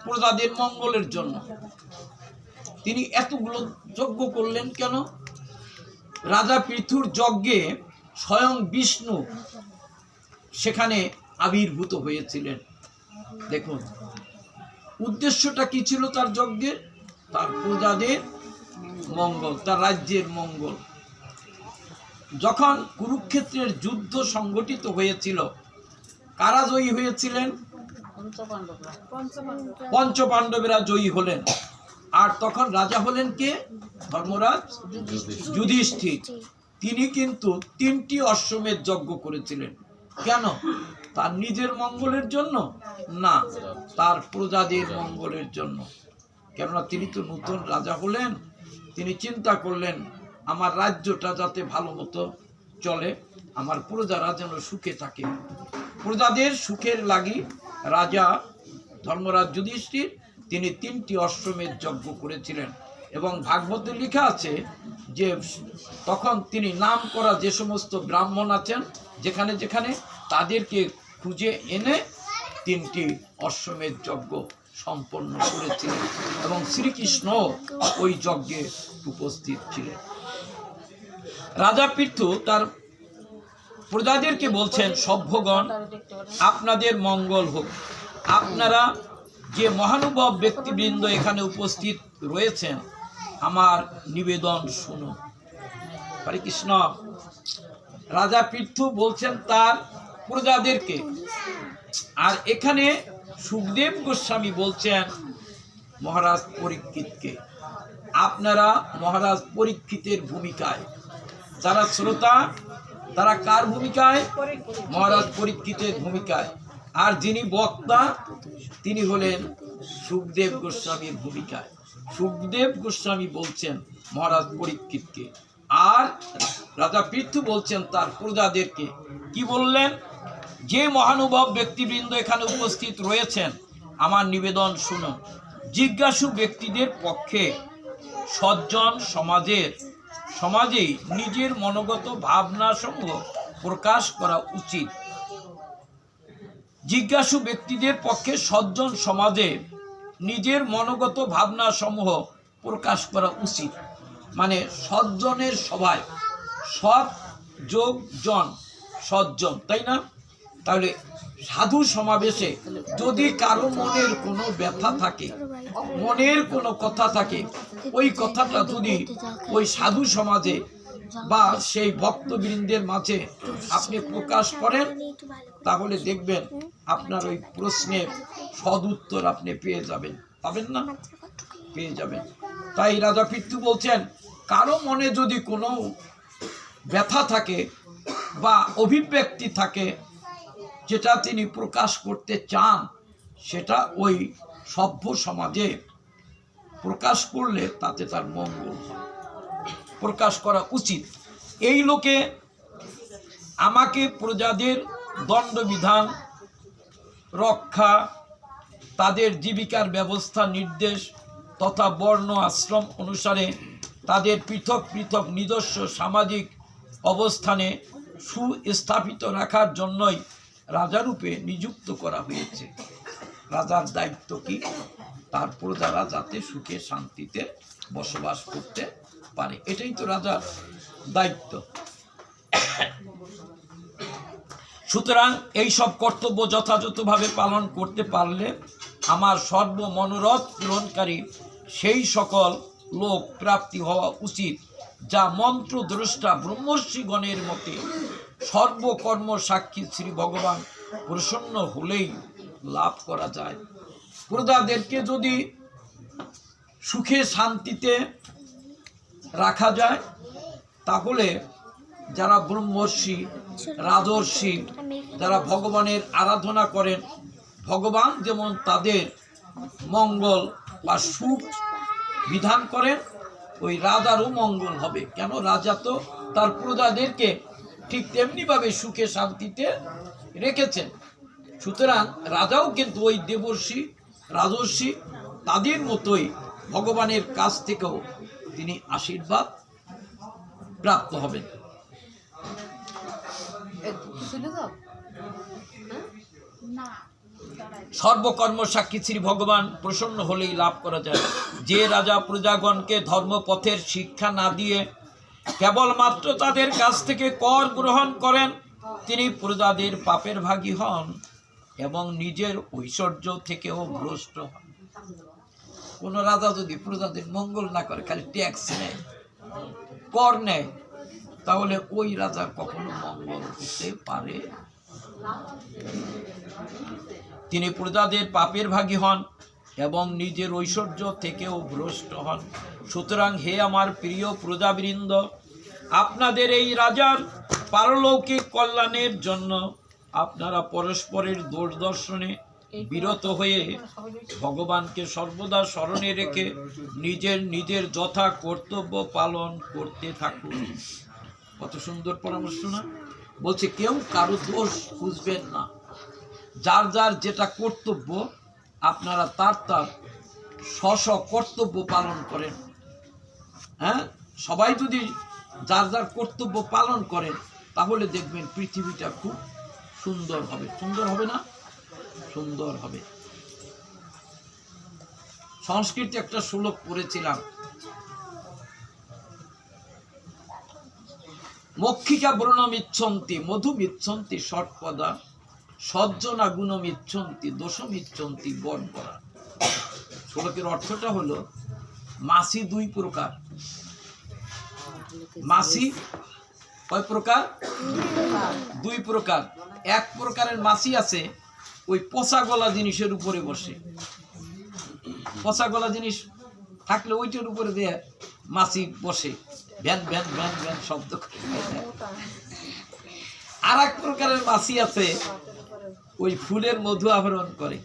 প্রজাদের মঙ্গলের জন্য, তিনি এতগুলো যজ্ঞ করলেন কেন? রাজা পৃথুর যজ্ঞে স্বয়ং বিষ্ণু সেখানে আবির্ভূত হয়েছিলেন। দেখুন উদ্দেশ্যটা কি ছিল তার যজ্ঞের? তার প্রজাদের মঙ্গল, তার রাজ্যের মঙ্গল। যখন কুরুক্ষেত্রের যুদ্ধ সংগঠিত হয়েছিল, কারা জয়ী হয়েছিলেন? পঞ্চপাণ্ডবেরা জয়ী হলেন। আর তখন রাজা হলেন কে? ধর্মরাজ যুধিষ্ঠির। তিনি কিন্তু 3টি অশ্বমেধ যজ্ঞ করেছিলেন। কেন? তার নিজের মঙ্গলের জন্য না, তার প্রজাদের মঙ্গলের জন্য। কেননা তিনি তো নতুন রাজা হলেন, তিনি চিন্তা করলেন আমার রাজ্যটা যাতে ভালো মতো চলে, আমার প্রজারা যেন সুখে থাকে। প্রজাদের সুখের লাগি রাজা ধর্মরাজ যুধিষ্ঠির তিনি 3টি অশ্বমেধ যজ্ঞ করেছিলেন। এবং ভাগবতে লেখা আছে যে তখন তিনি নাম করা যে সমস্ত ব্রাহ্মণ আছেন যেখানে যেখানে, তাদেরকে খুঁজে এনে 3টি অশ্বমেধ যজ্ঞ সম্পন্ন করেছিলেন এবং শ্রীকৃষ্ণ ওই যজ্ঞে উপস্থিত ছিলেন। রাজা পৃথু তার প্রজাদেরকে বলছেন, সভ্যগণ আপনাদের মঙ্গল হোক, আপনারা যে মহানুভব ব্যক্তিবৃন্দ এখানে উপস্থিত রয়েছেন আমার নিবেদন শুনুন। হরে কৃষ্ণ। রাজা পৃথু বলছেন তার প্রজাদেরকে, আর এখানে সুখদেব গোস্বামী বলছেন মহারাজ পরীক্ষিতকে। আপনারা মহারাজ পরীক্ষিতের ভূমিকায়, যারা শ্রোতা তারা কার ভূমিকায়? মহারাজ পরীক্ষিতের ভূমিকায়। আর যিনি বক্তা তিনি হলেন সুখদেব গোস্বামীর ভূমিকায়। সুখদেব গোস্বামী বলছেন মহারাজ পরীক্ষিতকে, আর রাজা পৃথু বলছেন তার প্রজাদেরকে। কি বললেন? যে মহানুভব ব্যক্তিবৃন্দ এখানে উপস্থিত রয়েছেন আমার নিবেদন শুনুন। জিজ্ঞাসু ব্যক্তিদের পক্ষে সজ্জন সমাজেই নিজের মনোগত ভাবনা সমূহ প্রকাশ করা উচিত। জিজ্ঞাসু ব্যক্তিদের পক্ষে সজ্জন সমাজে নিজের মনোগত ভাবনা সমূহ প্রকাশ করা উচিত। মানে সজ্জনের সভায়, সৎ যোগ জন, সজ্জন, তাই না? তাহলে সাধু সমাবেশে যদি কারো মনের কোনো ব্যথা থাকে, মনের কোনো কথা থাকে, ওই কথাটা যদি ওই সাধু সমাজে বা সেই ভক্তবৃন্দের মাঝে আপনি প্রকাশ করেন, তাহলে দেখবেন আপনার ওই প্রশ্নের সদুত্তর আপনি পেয়ে যাবেন। পাবেন না? পেয়ে যাবেন। তাই রাজা পৃথু বলছেন, কারো মনে যদি কোনো ব্যথা থাকে বা অভিব্যক্তি থাকে যেটা তিনি প্রকাশ করতে চান, সেটা ওই সভ্য সমাজে প্রকাশ করলে তাতে তার মঙ্গল হয়, প্রকাশ করা উচিত। এই লোকে আমাকে প্রজাদের দণ্ডবিধান রক্ষা, তাদের জীবিকার ব্যবস্থা নির্দেশ তথা বর্ণ আশ্রম অনুসারে তাদের পৃথক পৃথক নিজস্ব সামাজিক অবস্থানে সুস্থাপিত রাখার জন্যই রাজারূপে নিযুক্ত করা হয়েছে। রাজার দায়িত্ব কি? তার প্রজারা যাতে সুখে শান্তিতে বসবাস করতে পারে, এটাই তো রাজার দায়িত্ব। সুতরাং এই সব কর্তব্য যথাযথভাবে পালন করতে পারলে আমার সর্ব মনোরথ পূরণকারী সেই সকল লোক প্রাপ্তি হওয়া উচিত, যা মন্ত্রদ্রষ্টা ব্রহ্মর্ষিগণের মতে সর্বকর্ম সাক্ষী শ্রী ভগবান প্রসন্ন হলেই লাভ করা যায়। প্রজাদেরকে যদি সুখে শান্তিতে রাখা যায়, তাহলে যারা ব্রহ্মর্ষি, রাজর্ষি, যারা ভগবানের আরাধনা করেন, ভগবান যেমন তাদের মঙ্গল বা সুখ বিধান করেন, ওই রাজারও মঙ্গল হবে। কেন? রাজা তো তার প্রজাদেরকে ঠিক তেমনিভাবে সুখে শান্তিতে রেখেছেন। সুতরাং রাজাও কিন্তু ওই দেবর্ষি, রাজর্ষি তাদের মতোই ভগবানের কাছ থেকেও তিনি আশীর্বাদ প্রাপ্ত হবেন। চলে যাও। সর্বকর্ম সাক্ষী শ্রী ভগবান প্রসন্ন হলেই লাভ করা যায়। যে রাজা প্রজাগণকে ধর্মপথের শিক্ষা না দিয়ে কেবলমাত্র তাদের কাছ থেকে কর গ্রহণ করেন, তিনি প্রজাদের পাপের ভাগী হন এবং নিজের ঐশ্বর্য থেকেও ভ্রষ্ট হন। কোন রাজা যদি প্রজাদের মঙ্গল না করে, খালি ট্যাক্স নেয়, কর নেয়, তাহলে ওই রাজার কখনো মঙ্গল হতে পারে। তিনি প্রজাদের পাপের ভাগী হন এবং নিজের ঐশ্বর্য থেকেও ভ্রষ্ট হন। সুতরাং হে আমার প্রিয় প্রজাবৃন্দ, আপনাদের এই রাজার পারলৌকিক কল্যাণের জন্য আপনারা পরস্পরের দোষ দর্শনে বিরত হয়ে ভগবানকে সর্বদা স্মরণে রেখে নিজের নিজের যথা কর্তব্য পালন করতে থাকুন। কত সুন্দর পরামর্শ না? বলছে কেউ কারো দোষ খুঁজবেন না, যার যার যেটা কর্তব্য আপনারা তার তার স্ব কর্তব্য পালন করেন। হ্যাঁ, সবাই যদি যার যার কর্তব্য পালন করেন, তাহলে দেখবেন পৃথিবীটা খুব সুন্দর হবে। সুন্দর হবে না? সুন্দর হবে। সংস্কৃতে একটা শ্লোক পড়েছিলাম, মক্ষিকা ব্রণমিচ্ছন্তি মধুমিচ্ছন্তি ষটপদা সজ্জনা গুণমিচ্ছন্তি দোষমিচ্ছন্তি বর্বরা। শ্লোকের অর্থটা হলো, মাছি দুই প্রকার। মাছি কয় প্রকার? দুই প্রকার। এক প্রকারের মাছি আছে, ওই পচা গলা জিনিসের উপরে বসে। পচা গলা জিনিস থাকলে ওইটার উপরে দিয়ে মাছি বসে, ভ্যান ভ্যান ভ্যান ভ্যান শব্দ করে। আর এক প্রকারের মাছি আছে, ওই ফুলের মধু আহরণ করে।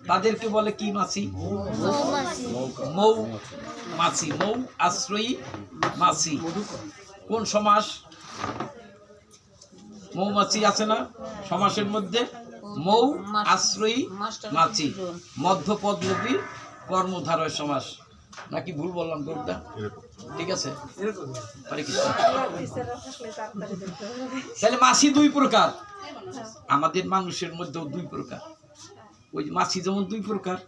তাদেরকে বলে কি মাছি? মৌ মাছি, মৌ আশ্রয়ী মাছি। কোন সমাস? মৌমাছি আছে না সমাসের মধ্যে? মৌ আশ্রয়ী মাছি, মধ্যপদলোপী কর্মধারয় সমাস। নাকি ভুল বললাম? গোটা ঠিক আছে? তাহলে মাছি দুই প্রকার, আমাদের মানুষের মধ্যেও দুই প্রকার। ওই মাছি যেমন দুই প্রকার,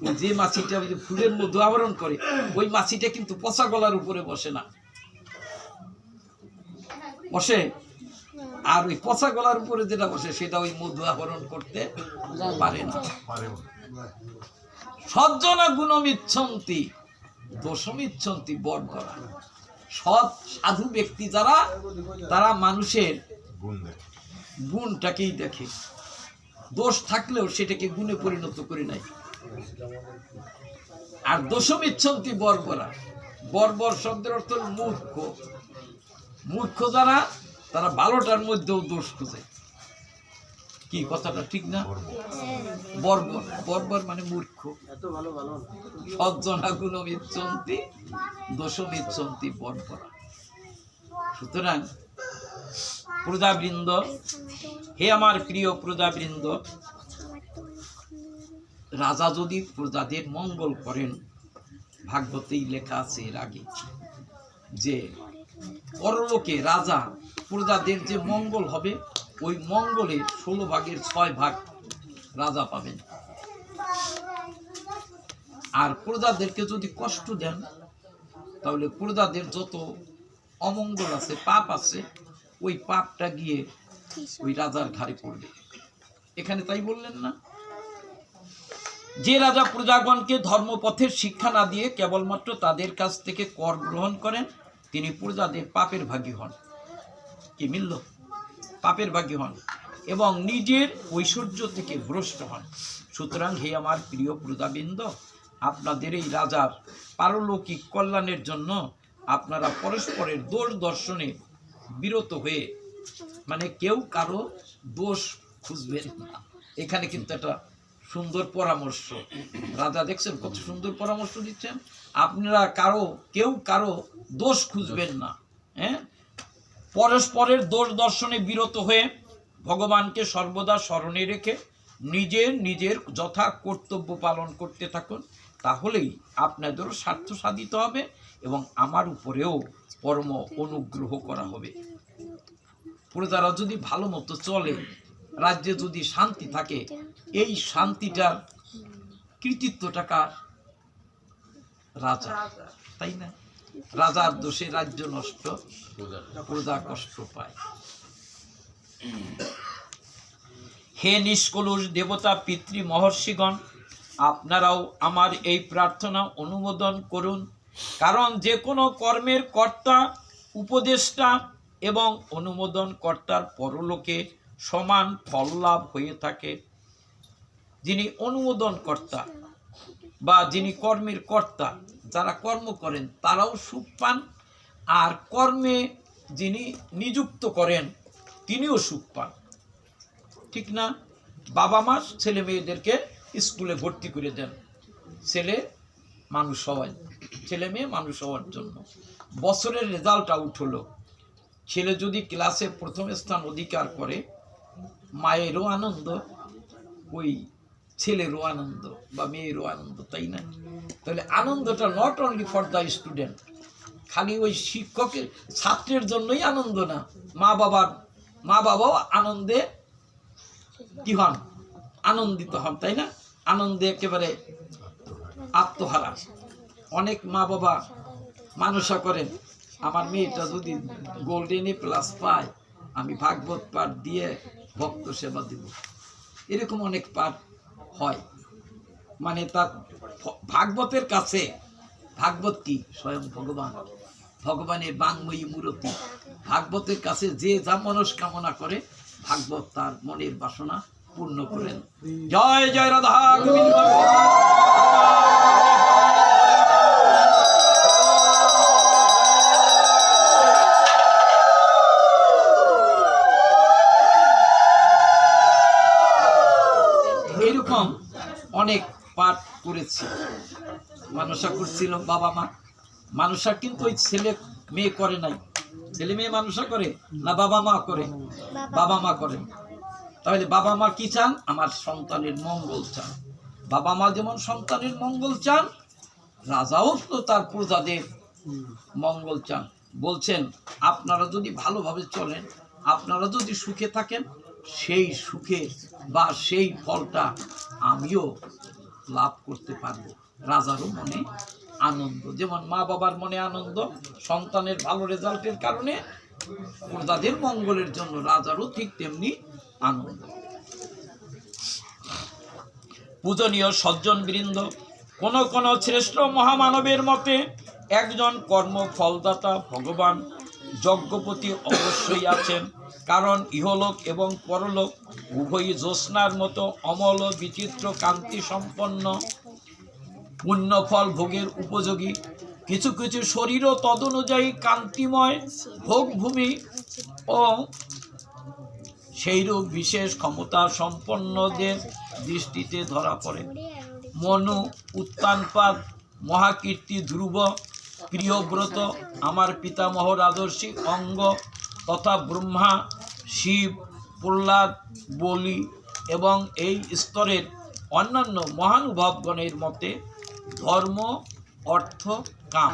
ওই যে মাছিটা ওই যে ফুলের মধ্যে আবরণ করে, ওই মাছিটা কিন্তু পচা গলার উপরে বসে না, বসে। আর ওই পচা গলার উপরে যেটা বসে, সেটা ওই মধু আহরণ করতে পারে না। সজ্জনা গুণমিচ্ছন্তি দোষমিচ্ছন্তি বর্বরা। সৎ সাধু ব্যক্তি যারা, তারা মানুষের গুণটাকেই দেখে, দোষ থাকলেও সেটাকে গুণে পরিণত করে নাই। আর দোষমিচ্ছন্তি বর্বরা, বর্বর শব্দের অর্থ মূর্খ। মূর্খ যারা, তারা ভালোটার মধ্যেও দোষ খুঁজে। কি কথাটা ঠিক না? বর্বর, বর্বর মানে মূর্খ। সজ্জনা গুণমিচ্ছন্তি দোষমিচ্ছন্তি বর্বরা। সুতরাং প্রজাবৃন্দ, হে আমার প্রিয় প্রজাবৃন্দ, রাজা যদি প্রজাদের মঙ্গল করেন, ভাগবতেই লেখা আছে এর আগে যে পরলোকে রাজা প্রজাদের যে মঙ্গল হবে, ওই মঙ্গলের 16 ভাগের 6 ভাগ রাজা পাবেন। আর প্রজাদেরকে যদি কষ্ট দেন তাহলে প্রজাদের যত অমঙ্গল আছে, পাপ আছে, ওই পাপটা গিয়ে ওই রাজার ঘাড়ে পড়বে। এখানে তাই বললেন না? যে রাজা প্রজাগণকে ধর্মপথের শিক্ষা না দিয়ে কেবলমাত্র তাদের কাছ থেকে কর গ্রহণ করেন, তিনি প্রজাদের পাপের ভাগী হন। কি মিলল? পাপের ভাগী হন এবং নিজের ঐশ্বর্য থেকে ভ্রষ্ট হন। সুতরাং হে আমার প্রিয় প্রজাবৃন্দ, আপনাদের এই রাজার পারলৌকিক কল্যাণের জন্য আপনারা পরস্পরের দোষ দর্শনে বিরত হয়ে, মানে কেউ কারো দোষ খুঁজবেন না। এখানে কিন্তু একটা সুন্দর পরামর্শ রাজা, দেখছেন কত সুন্দর পরামর্শ দিচ্ছেন। আপনারা কেউ কারো দোষ খুঁজবেন না, হ্যাঁ, পরস্পরের দোষ দর্শনে বিরত হয়ে ভগবানকে সর্বদা স্মরণে রেখে নিজের যথা কর্তব্য পালন করতে থাকুন। তাহলেই আপনাদেরও স্বার্থ সাধিত হবে এবং আমার উপরেও পরম অনুগ্রহ করা হবে। প্রজারা যদি ভালো মতো চলে, রাজ্যে যদি শান্তি থাকে, এই শান্তিটার কৃতিত্বটা কার? রাজা, তাই না? রাজার দোষে রাজ্য নষ্ট, প্রজা কষ্ট পায়। হে নিষ্কলুষ দেবতা, পিতৃ মহর্ষিগণ, আপনারাও আমার এই প্রার্থনা অনুমোদন করুন। কারণ যে কোনো কর্মের কর্তা উপদেষ্টা এবং অনুমোদন কর্তার পরলোকে সমান ফল লাভ হয়ে থাকে। যিনি অনুমোদন কর্তা বা যিনি কর্মের কর্তা, যারা কর্ম করেন তারাও সুখ পান, আর কর্মে যিনি নিযুক্ত করেন তিনিও সুখ পান। ঠিক না? বাবা মা ছেলে মেয়েদেরকে স্কুলে ভর্তি করে দেন ছেলে মেয়ে মানুষ হওয়ার জন্য। বছরের রেজাল্ট আউট হলো, ছেলে যদি ক্লাসে প্রথম স্থান অধিকার করে, মায়েরও আনন্দ, ওই ছেলেরও আনন্দ বা মেয়েরও আনন্দ, তাই না? তাহলে আনন্দটা not only for the student, খালি ওই শিক্ষকের ছাত্রের জন্যই আনন্দ না, মা বাবাও আনন্দে কি হন? আনন্দিত হন, তাই না? আনন্দে একেবারে আত্মহারা। অনেক মা বাবা মানসা করেন, আমার মেয়েটা যদি গোল্ডেন এ প্লাস পায়, আমি ভাগবত পাঠ দিয়ে ভক্ত সেবা দিব। এরকম অনেক পাঠ হয়, মানে তার ভাগবতের কাছে, ভাগবত কি? স্বয়ং ভগবানের বাংময়ী মূরতি। ভাগবতের কাছে যে যা মনস্কামনা করে, ভাগবত তার মনের বাসনা পূর্ণ করেন। জয় জয় রাধা গোবিন্দ। এরকম অনেক পাঠ করেছি, মানসা করছিল বাবা মা। মানসা কিন্তু ওই ছেলে মেয়ে করে নাই, ছেলে মেয়ে মানসা করে না বাবা মা করে? বাবা মা করেন। তাহলে বাবা মা কি চান? আমার সন্তানের মঙ্গল চান। বাবা মা যেমন সন্তানের মঙ্গল চান, রাজাও তো তার প্রজাদের মঙ্গল চান। বলছেন আপনারা যদি ভালোভাবে চলেন, আপনারা যদি সুখে থাকেন, সেই সুখে বা সেই ফলটা আমিও লাভ করতে পারবো। রাজারও মনে আনন্দ, যেমন মা বাবার মনে আনন্দ সন্তানের ভালো রেজাল্টের কারণে, প্রজাদের মঙ্গলের জন্য রাজারও ঠিক তেমনি আনন্দ। পূজনীয় সজ্জন বৃন্দ, কোন কোন শ্রেষ্ঠ মহামানবের মতে একজন কর্মফলদাতা ভগবান যজ্ঞপতি অবশ্যই আছেন। কারণ ইহলোক এবং পরলোক উভয়ই জ্যোৎস্নার মতো অমল বিচিত্র কান্তি সম্পন্ন, পুণ্যফল ভোগের উপযোগী। কিছু কিছু শরীরও তদনুযায়ী কান্তিময় ভোগভূমি ও সেইরূপ বিশেষ ক্ষমতা সম্পন্নদের দৃষ্টিতে ধরা পড়ে। মনু, উত্তানপাদ, মহাকীর্তি, ধ্রুব, প্রিয়ব্রত, আমার পিতামহ রাজর্ষি অঙ্গ তথা ব্রহ্মা, শিব, প্রহ্লাদ, বলি এবং এই স্তরের অন্যান্য মহানুভবগণের মতে ধর্ম, অর্থ, কাম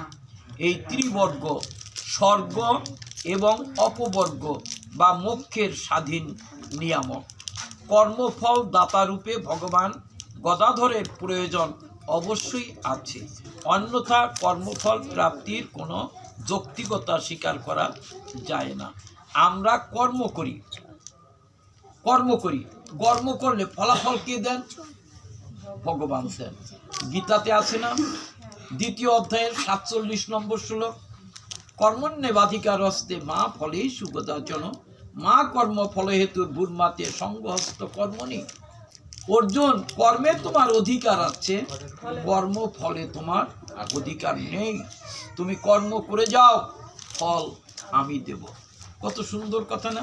এই ত্রিবর্গ স্বর্গ এবং অপবর্গ বা মোক্ষের স্বাধীন নিয়ামক। কর্মফল দাতারূপে ভগবান গদাধরের প্রয়োজন অবশ্যই আছে, অন্যথা কর্মফল প্রাপ্তির কোনো যৌক্তিকতা স্বীকার করা যায় না। আমরা কর্ম করি, কর্ম করলে ফলাফল কে দেন? ভগবান দেন। গীতাতে আছে না, 2য় অধ্যায়ের 47 নম্বর শ্লোক, কর্মণ্যেবাধিকারস্তে মা ফলে সুগদাচন মা কর্ম ফল হেতু ভূর্মাতে সঙ্গহস্ত কর্মণি। অর্জুন, কর্মে তোমার অধিকার আছে, কর্ম ফলে তোমার অধিকার নেই। তুমি কর্ম করে যাও, ফল আমি দেব। কত সুন্দর কথা না?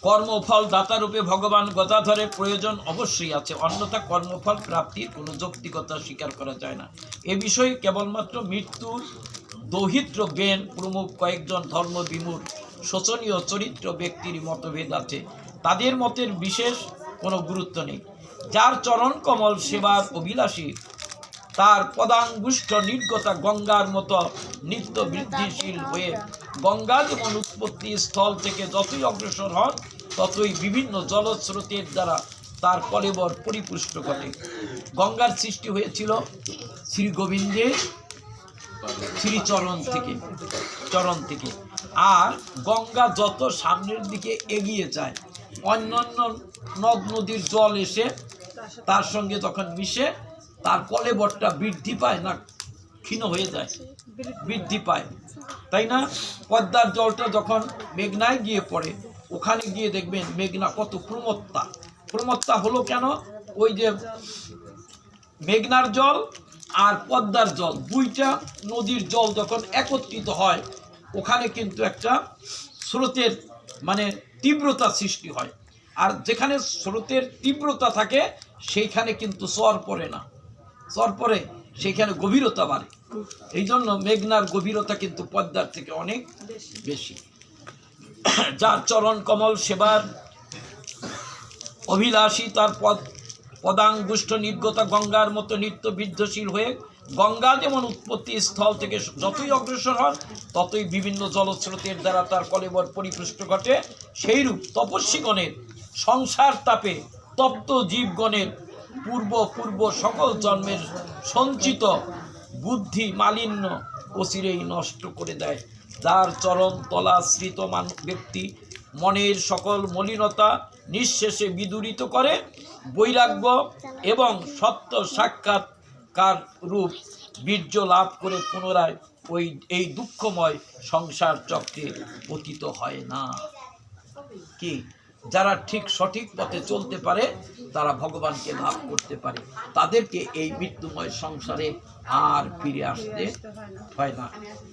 কর্মফল দাতারূপে ভগবান গদাধরের প্রয়োজন অবশ্যই আছে, অন্যথা কর্মফল প্রাপ্তির কোনো যৌক্তিকতা স্বীকার করা যায় না। এ বিষয়ে কেবলমাত্র মৃত্যু, দৌহিত্র, বেন প্রমুখ কয়েকজন ধর্মবিমূঢ় শোচনীয় চরিত্র ব্যক্তির মতভেদ আছে। তাদের মতের বিশেষ কোনো গুরুত্ব নেই। যার চরণ কমল সেবার অভিলাষী, তার পদাঙ্গুষ্ঠ নির্গতা গঙ্গার মতো নিত্য বৃদ্ধিশীল হয়ে, গঙ্গা যেমন উৎপত্তি স্থল থেকে যতই অগ্রসর হন ততই বিভিন্ন জলস্রোতের দ্বারা তার কলেবর পরিপুষ্ট ঘটে। গঙ্গার সৃষ্টি হয়েছিল শ্রী গোবিন্দের শ্রীচরণ থেকে, আর গঙ্গা যত সামনের দিকে এগিয়ে যায়, অন্যান্য নদ নদীর জল এসে তার সঙ্গে যখন মিশে, তার কলেবরটা বৃদ্ধি পায় না ক্ষীণ হয়ে যায়? বৃদ্ধি পায়, তাই না? পদ্মার জলটা যখন মেঘনায় গিয়ে পড়ে, ওখানে গিয়ে দেখবেন মেঘনা কত প্রমত্তা হলো কেন? ওই যে মেঘনার জল আর পদ্মার জল, দুইটা নদীর জল যখন একত্রিত হয়, ওখানে কিন্তু একটা স্রোতের মানে তীব্রতা সৃষ্টি হয়। আর যেখানে স্রোতের তীব্রতা থাকে সেইখানে কিন্তু চর পড়ে না, চর পড়ে সেইখানে গভীরতা বাড়ে। এই জন্য মেঘনার গভীরতা কিন্তু পদ্মার থেকে অনেক বেশি। যার চরণ কমল সেবার অভিলাষী, তার পদাঙ্গুষ্ঠ নির্গতা গঙ্গার মতো নিত্য বৃদ্ধশীল হয়ে, গঙ্গা যেমন উৎপত্তি স্থল থেকে যতই অগ্রসর হন ততই বিভিন্ন জলস্রোতের দ্বারা তার কলেবর পরিপুষ্ট ঘটে, সেইরূপ তপস্বীগণের সংসার তাপে তপ্ত জীবগণের পূর্ব সকল জন্মের সঞ্চিত বুদ্ধি মালিন্য অচিরেই নষ্ট করে দেয়। যার চরণ তলাশ্রিত ব্যক্তি মনের সকল মলিনতা নিঃশেষে বিদূরিত করে, বৈরাগ্য এবং সত্য সাক্ষাৎকার রূপ বীর্য লাভ করে পুনরায় এই দুঃখময় সংসার চক্রে পতিত হয় না। কি? যারা ঠিক সঠিক পথে চলতে পারে তারা ভগবানকে লাভ করতে পারে, তাদেরকে এই মৃত্যুময় সংসারে আর ফিরে আসতে হয় না।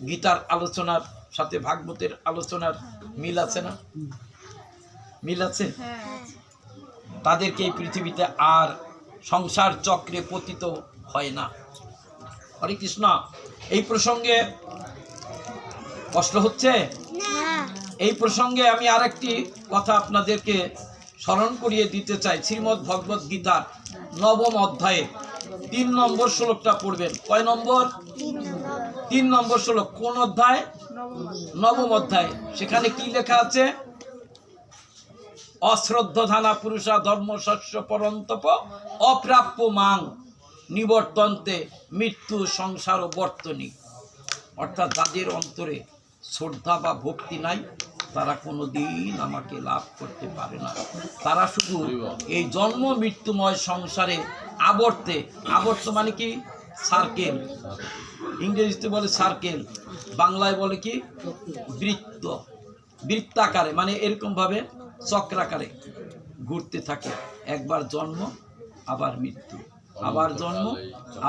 গীতার আলোচনার সাথে ভাগবতের আলোচনার মিল আছে না? মিল আছে। তাদেরকে এই পৃথিবীতে আর সংসার চক্রে পতিত হয় না। হরে কৃষ্ণ। এই প্রসঙ্গে কষ্ট হচ্ছে? এই প্রসঙ্গে আমি আরেকটি কথা আপনাদেরকে স্মরণ করিয়ে দিতে চাই। শ্রীমদ্ ভগবত গীতার 9ম অধ্যায়ে 3 নম্বর শ্লোকটা পড়বেন। কয় নম্বর? 3 নম্বর শ্লোক। কোন অধ্যায়? 9ম অধ্যায়। সেখানে কি লেখা আছে? অশ্রদ্ধধানা পুরুষা ধর্ম শস্য পরন্তপ অপ্রাপ্য মাং নিবর্তন্তে মৃত্যু সংসার বর্তনী। অর্থাৎ যাদের অন্তরে শ্রদ্ধা বা ভক্তি নাই, তারা কোনোদিন আমাকে লাভ করতে পারে না। তারা শুধু এই জন্ম মৃত্যুময় সংসারে আবর্ত মানে কি? সার্কেল। ইংরেজিতে বলে সার্কেল, বাংলায় বলে কি? বৃত্তাকারে, মানে এরকমভাবে চক্রাকারে ঘুরতে থাকে। একবার জন্ম, আবার মৃত্যু, আবার জন্ম,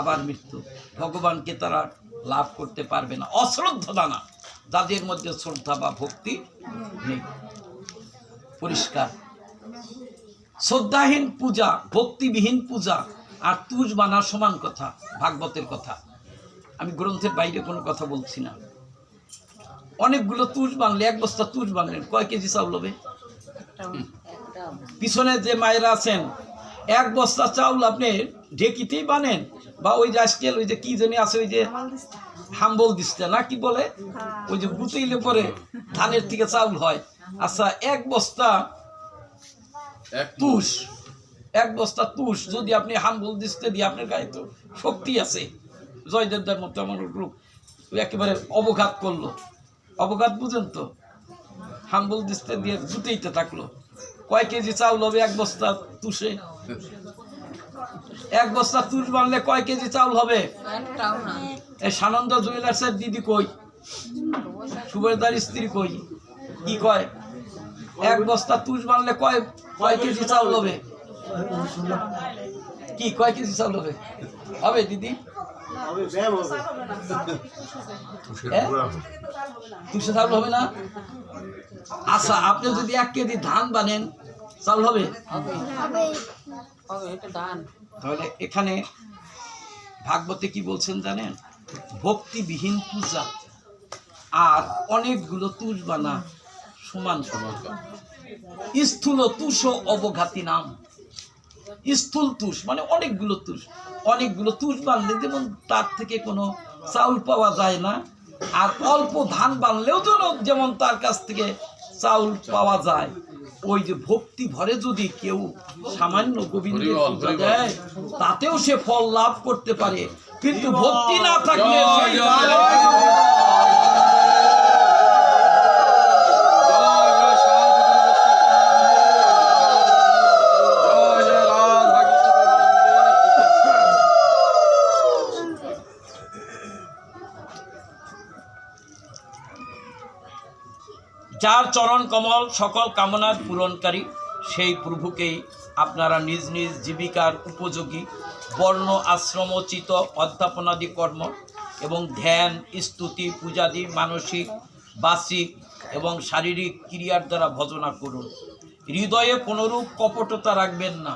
আবার মৃত্যু। ভগবানকে তারা লাভ করতে পারবে না। অশ্রদ্ধদানা, যাদের মধ্যে শ্রদ্ধা বা ভক্তি নেই। পরিষ্কার। শ্রদ্ধাহীন পূজা, ভক্তিবিহীন পূজা আর তুজ বানা সমান কথা। ভাগবতের কথা, আমি গ্রন্থের বাইরে কোনো কথা বলছি না। অনেকগুলো তুজ বানলে, 1 বস্তা তুজ বানলেন, কয় কেজি চাউল হবে? পিছনে যে মায়েরা আছেন, 1 বস্তা চাউল আপনি ঢেকিতেই বানেন, বা ওই যে আজকাল ওই যে কি জানি আছে, ওই যে হাম্বল দিচ্ছে না, কি বলে, ওই যে গুতাইলে পরে ধানের থেকে চাউল হয়। আচ্ছা, 1 বস্তা তুষ, 1 বস্তা তুষ যদি আপনি হাম্বল দিতে দিয়ে, আপনার গায়ে তো শক্তি আছে, জয়দেবদার মতো আমার লোক একেবারে অবঘাত করলো। অবঘাত বুঝেন তো? হাম্বল দিতে দিয়ে জুতেইতে থাকলো। কয় কেজি চাউল হবে 1 বস্তা তুষে? 1 বস্তা তুষ বানলে কয় কেজি চাউল হবে? একটাও না। এই সানন্দ জুয়েলার্সের দিদি কই? সুবেদার স্ত্রী কই? কি কয়? 1 বস্তা তুষ বানলে কয় কেজি চাউল হবে? কি কয় কেজি চাউল হবে? হবে দিদি? হ্যাঁ? তুষে চাউল হবে না? আচ্ছা, আপনি যদি 1 কেজি ধান বানেন, চাউল হবে? হবে, এটা দান। তাহলে এখানে ভাগবতে কি বলছেন জানেন? ভক্তিবিহীন পূজা আর অনেকগুলো তুষ বানা সমান সমান। স্থূল তুষ অবঘাতী নাম। স্থূল তুষ মানে অনেকগুলো তুষ বানলে যেমন তার থেকে কোনো চাউল পাওয়া যায় না, আর অল্প ধান বানলেও যেমন তার কাছ থেকে চাউল পাওয়া যায়। ওই যে ভক্তি ভরে যদি কেউ সামান্য গোবিন্দের পূজা দেয়, তাতেও সে ফল লাভ করতে পারে, কিন্তু ভক্তি না থাকলে সেই যার চরণ কমল সকল কামনার পূরণকারী, সেই প্রভুকেই আপনারা নিজ নিজ জীবিকার উপযোগী বর্ণ আশ্রমোচিত অধ্যাপনাদি কর্ম এবং ধ্যান, স্তুতি, পূজাদি মানসিক, বাচিক এবং শারীরিক ক্রিয়ার দ্বারা ভজনা করুন। হৃদয়ে কোনরূপ কপটতা রাখবেন না।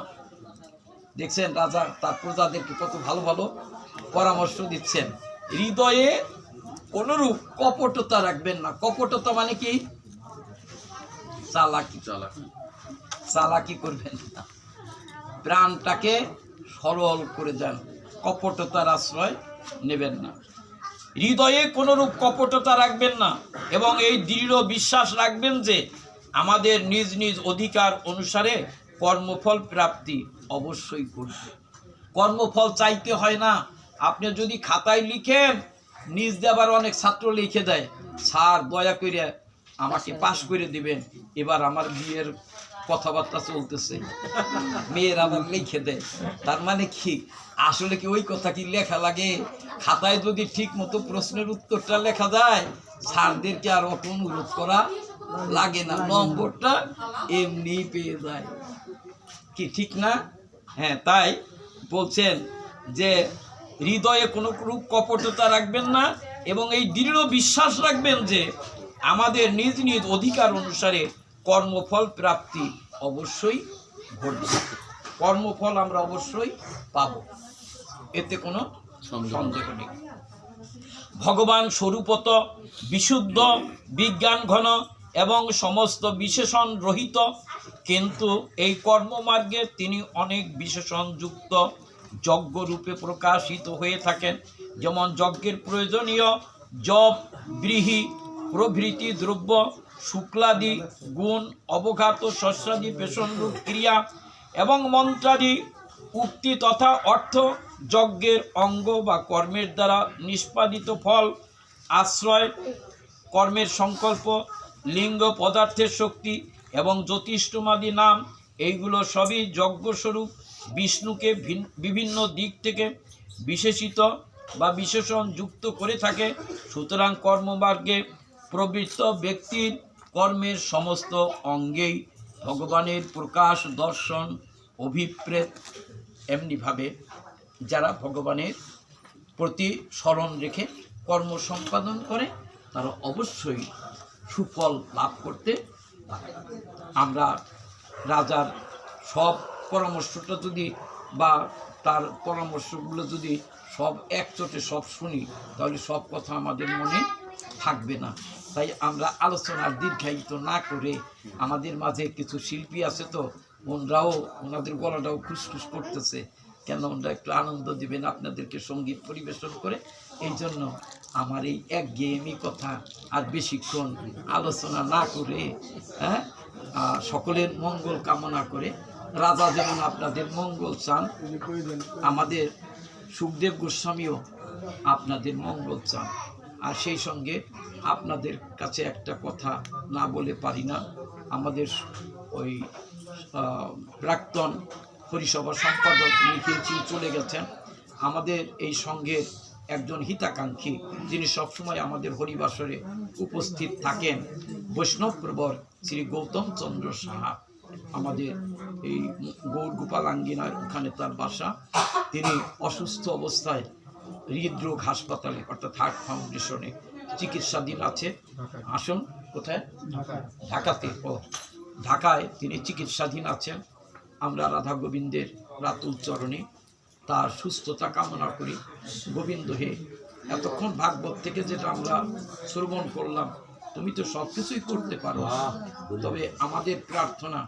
দেখছেন রাজা তার প্রজাদেরকে কত ভালো ভালো পরামর্শ দিচ্ছেন। হৃদয়ে কোনরূপ কপটতা রাখবেন না। কপটতা মানে কি? চালাকি করবেন না। প্রাণটাকে সরল করে দেন, কপটতার আশ্রয় নেবেন না। হৃদয়ে কোনরূপ কপটতা রাখবেন না এবং এই দৃঢ় বিশ্বাস রাখবেন যে আমাদের নিজ নিজ অধিকার অনুসারে কর্মফল প্রাপ্তি অবশ্যই করবে। কর্মফল চাইতে হয় না। আপনি যদি খাতায় লিখেন, নিজ দেবার অনেক ছাত্র লিখে দেয়, স্যার দয়া করে আমাকে পাশ করে দিবেন, এবার আমার বিয়ের কথাবার্তা চলতেছে, মেয়ের আবার লিখে দেয়। তার মানে কি? আসলে কি ওই কথা কি লেখা লাগে? খাতায় যদি ঠিক মতো প্রশ্নের উত্তরটা লেখা যায়, স্যারদেরকে আর অত অনুরোধ করা লাগে না, নম্বরটা এমনি পেয়ে যায়। কি ঠিক না? হ্যাঁ, তাই বলছেন যে হৃদয়ে কোনো রূপ কপটতা রাখবেন না এবং এই দৃঢ় বিশ্বাস রাখবেন যে আমাদের নিজ নিজ অধিকার অনুসারে কর্মফল প্রাপ্তি অবশ্যই ঘটবে। কর্মফল আমরা অবশ্যই পাব, এতে কোনো সন্দেহ নেই। ভগবান স্বরূপত বিশুদ্ধ, বিজ্ঞান ঘন এবং সমস্ত বিশেষণ রহিত, কিন্তু এই কর্মমার্গে তিনি অনেক বিশেষণযুক্ত যজ্ঞরূপে প্রকাশিত হয়ে থাকেন। যেমন যজ্ঞের প্রয়োজনীয় জপ, ব্রীহি প্রভৃতি দ্রব্য, শুক্লাদি গুণ, অবঘাত শস্যাদি পেষণরূপ ক্রিয়া এবং মন্ত্রাদি উক্তি তথা অর্থ, যজ্ঞের অঙ্গ বা কর্মের দ্বারা নিষ্পাদিত ফল, আশ্রয়, কর্মের সংকল্প, লিঙ্গ পদার্থের শক্তি এবং জ্যোতিষ্ঠমাদি নাম, এইগুলো সবই যজ্ঞস্বরূপ বিষ্ণুকে বিভিন্ন দিক থেকে বিশেষিত বা বিশেষণ যুক্ত করে থাকে। সুতরাং কর্মমার্গে প্রবৃত্ত ব্যক্তির কর্মের সমস্ত অঙ্গেই ভগবানের প্রকাশ, দর্শন, অভিপ্রেত। এমনিভাবে যারা ভগবানের প্রতি স্মরণ রেখে কর্ম সম্পাদন করে, তারা অবশ্যই সুফল লাভ করতে পারে। আমরা রাজার সব পরামর্শটা যদি বা তার পরামর্শগুলো যদি সব একচোটে সব শুনি, তাহলে সব কথা আমাদের মনে থাকবে না। তাই আমরা আলোচনার দীর্ঘায়িত না করে, আমাদের মাঝে কিছু শিল্পী আছে তো, ওনারাও ওনাদের গলাটাও খুসখুস করতেছে, কেন ওনারা একটু আনন্দ দিবেন আপনাদেরকে সঙ্গীত পরিবেশন করে। এই জন্য আমার এই একঘেয়েমি কথা আর বেশিক্ষণ আলোচনা না করে সকলের মঙ্গল কামনা করে রাজা যেমন আপনাদের মঙ্গল চান, আমাদের সুখদেব গোস্বামীও আপনাদের মঙ্গল চান। আর সেই সঙ্গে আপনাদের কাছে একটা কথা না বলে পারি না, আমাদের ওই প্রাক্তন পরিসভা সম্পাদক নিখিল সিং চলে গেছেন, আমাদের এই সঙ্গের একজন হিতাকাঙ্ক্ষী যিনি সবসময় আমাদের হরিবাসরে উপস্থিত থাকেন, বৈষ্ণব প্রবর শ্রী গৌতম চন্দ্র সাহা, আমাদের এই গৌরগোপাল আঙ্গিনার ওখানে তার বাসা। তিনি অসুস্থ অবস্থায় হৃদরোগ হাসপাতালে অর্থাৎ হার্ট ফাউন্ডেশনে চিকিৎসাধীন আছে। আসুন কোথায়? ঢাকাতে। ও ঢাকায় তিনি চিকিৎসাধীন আছেন। আমরা রাধা গোবিন্দের রাতুল চরণে তার সুস্থতা কামনা করি। গোবিন্দ হে, এতক্ষণ ভাগবত থেকে যেটা আমরা শ্রবণ করলাম, তুমি তো সব কিছুই করতে পারো, তবে আমাদের প্রার্থনা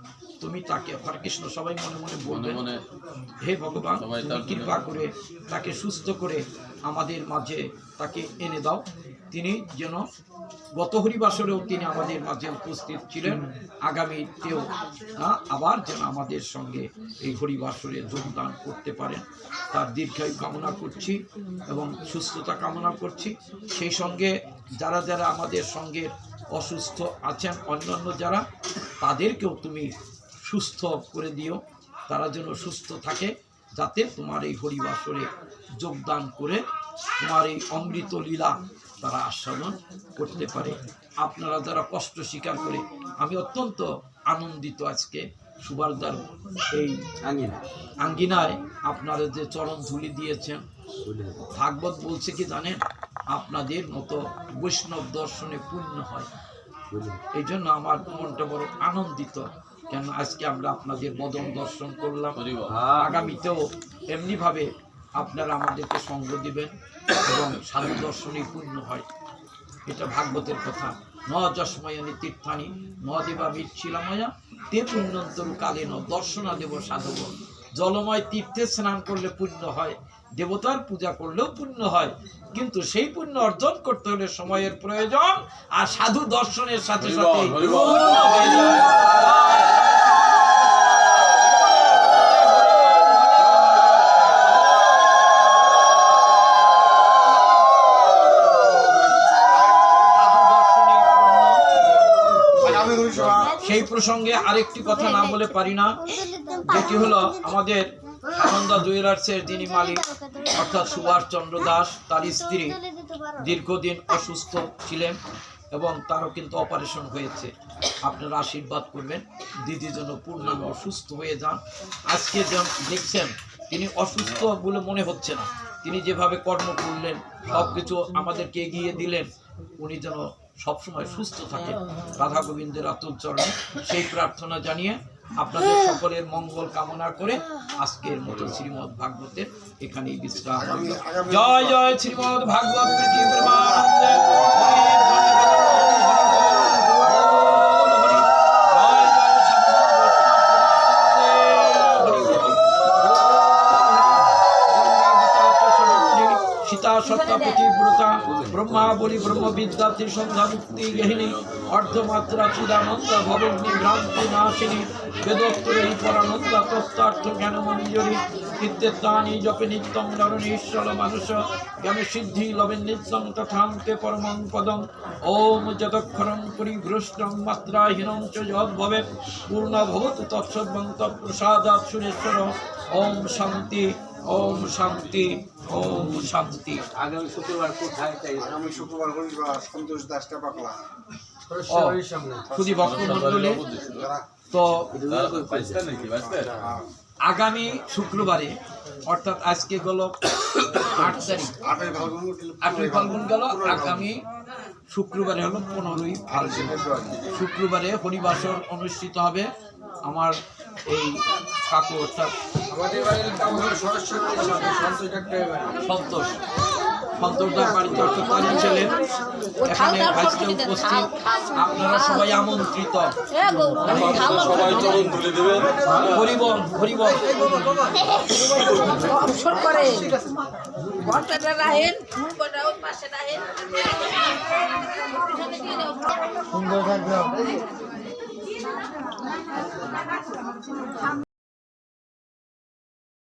তুমি তাকে, হরে কৃষ্ণ সবাই মনে মনে বলবেন, হে ভগবান তুমি কৃপা করে তাকে সুস্থ করে আমাদের মাঝে তাকে এনে দাও। তিনি যেন গত হরিবাসরেও তিনি আমাদের মাঝে উপস্থিত ছিলেন, আগামীতেও আবার যেন আমাদের সঙ্গে এই হরিবাসরে যোগদান করতে পারেন, তার দীর্ঘায়ু কামনা করছি এবং সুস্থতা কামনা করছি। সেই সঙ্গে যারা যারা আমাদের সঙ্গে অসুস্থ আছেন, অন্যান্য যারা, তাদেরকেও তুমি সুস্থ করে দিও, তারা যেন সুস্থ থাকে, যাতে তোমার এই হরিবাসরে যোগদান করে তোমার এই অমৃত লীলা তারা আস্বাদন করতে পারে। আপনারা যারা কষ্ট স্বীকার করে, আমি অত্যন্ত আনন্দিত আজকে সুভাষদার এই আঙ্গিনায় আপনারা যে চরণ ধুলি দিয়েছেন। ভাগবত বলছে কি জানেন, আপনাদের মতো বৈষ্ণব দর্শনে পূর্ণ হয়। এই জন্য আমার মনটা বড় আনন্দিত, কেন আজকে আমরা আপনাদের বদন দর্শন করলাম, আগামীতেও এমনিভাবে আপনারা আমাদেরকে সঙ্গ দিবেন এবং সাধু দর্শনই পূর্ণ হয়। এটা ভাগবতের কথা। ন যশময়ানি তীর্থানি ন দেবা বিচ্ছিলাময়া তে পুণ্যন্তরু কালীন দর্শনা দেব সাধব। জলময় তীর্থে স্নান করলে পুণ্য হয়, দেবতার পূজা করলেও পুণ্য হয়, কিন্তু সেই পুণ্য অর্জন করতে হলে সময়ের প্রয়োজন, আর সাধু দর্শনের সাথে সাথে পুণ্য হয়ে যায়। সেই প্রসঙ্গে আরেকটি কথা না বলে পারি না, যেটি হলো আমাদের সানন্দা জুয়েলার্সের যিনি মালিক অর্থাৎ সুভাষ চন্দ্র দাস, তার স্ত্রী দীর্ঘদিন অসুস্থ ছিলেন এবং তারও কিন্তু অপারেশন হয়েছে। আপনারা আশীর্বাদ করবেন দিদি যেন পূর্ণাঙ্গ সুস্থ হয়ে যান। আজকে যেন দেখছেন তিনি অসুস্থ বলে মনে হচ্ছে না, তিনি যেভাবে কর্ম করলেন, সব কিছু আমাদেরকে এগিয়ে দিলেন, উনি যেন সবসময় সুস্থ থাকেন রাধা গোবিন্দের আতুল চরণে, সেই প্রার্থনা জানিয়ে আপনাদের সকলের মঙ্গল কামনা করে আজকের মতো শ্রীমদ্ ভাগবতের এখানেই বিশ্রাম। জয় জয় শ্রীমদ্ ভাগবত প্রীতি প্রেমানন্দে। সীতা সত্তা পতিব্রতা ব্রহ্মা বলি ব্রহ্মবিদ্যা ত্রিসন্ধ্যা মুক্তি গেহিনী অর্ধমাত্রা চিদানন্দ ভবগ্নি ভ্রান্তি নাশিনী বেদোত্তরী পরানন্দ তত্ত্বার্থ জ্ঞান মঞ্জরি ইত্যেতানি জপে নিত্যং নরনীশ্বর মানুষ জ্ঞানে সিদ্ধি লবেন নিত্যং তথান্তে পরমং পদং। ওম যদক্ষরং পরিভ্রষ্টং মাত্রাহীনং চ যদ্ভবেৎ পূর্ণ ভবতু তৎসর্বং তৎপ্রসাদাৎ সুরেশ্বর। ওম শান্তি, ওম শান্তি, ওম শান্তি। আগামী শুক্রবার কোথায়? আগামী শুক্রবার সন্তোষ দাসটা পাকলা শুধু ভক্তমণ্ডলী, তো আগামী শুক্রবারে অর্থাৎ আজকে গেল 8 তারিখ, 8ই ফাল্গুন গেল, আগামী শুক্রবারে হলো 15ই ফাল্গুন। শুক্রবারে হরিবাসর অনুষ্ঠিত হবে। আমার এই কাকু অর্থাৎ সন্তোষদার বাড়িতে অর্থাৎ তারই ছেলে এখানে ভাইসকে উপস্থিত, আপনারা সবাই আমন্ত্রিত। হরিবল হরিবল সুন্দর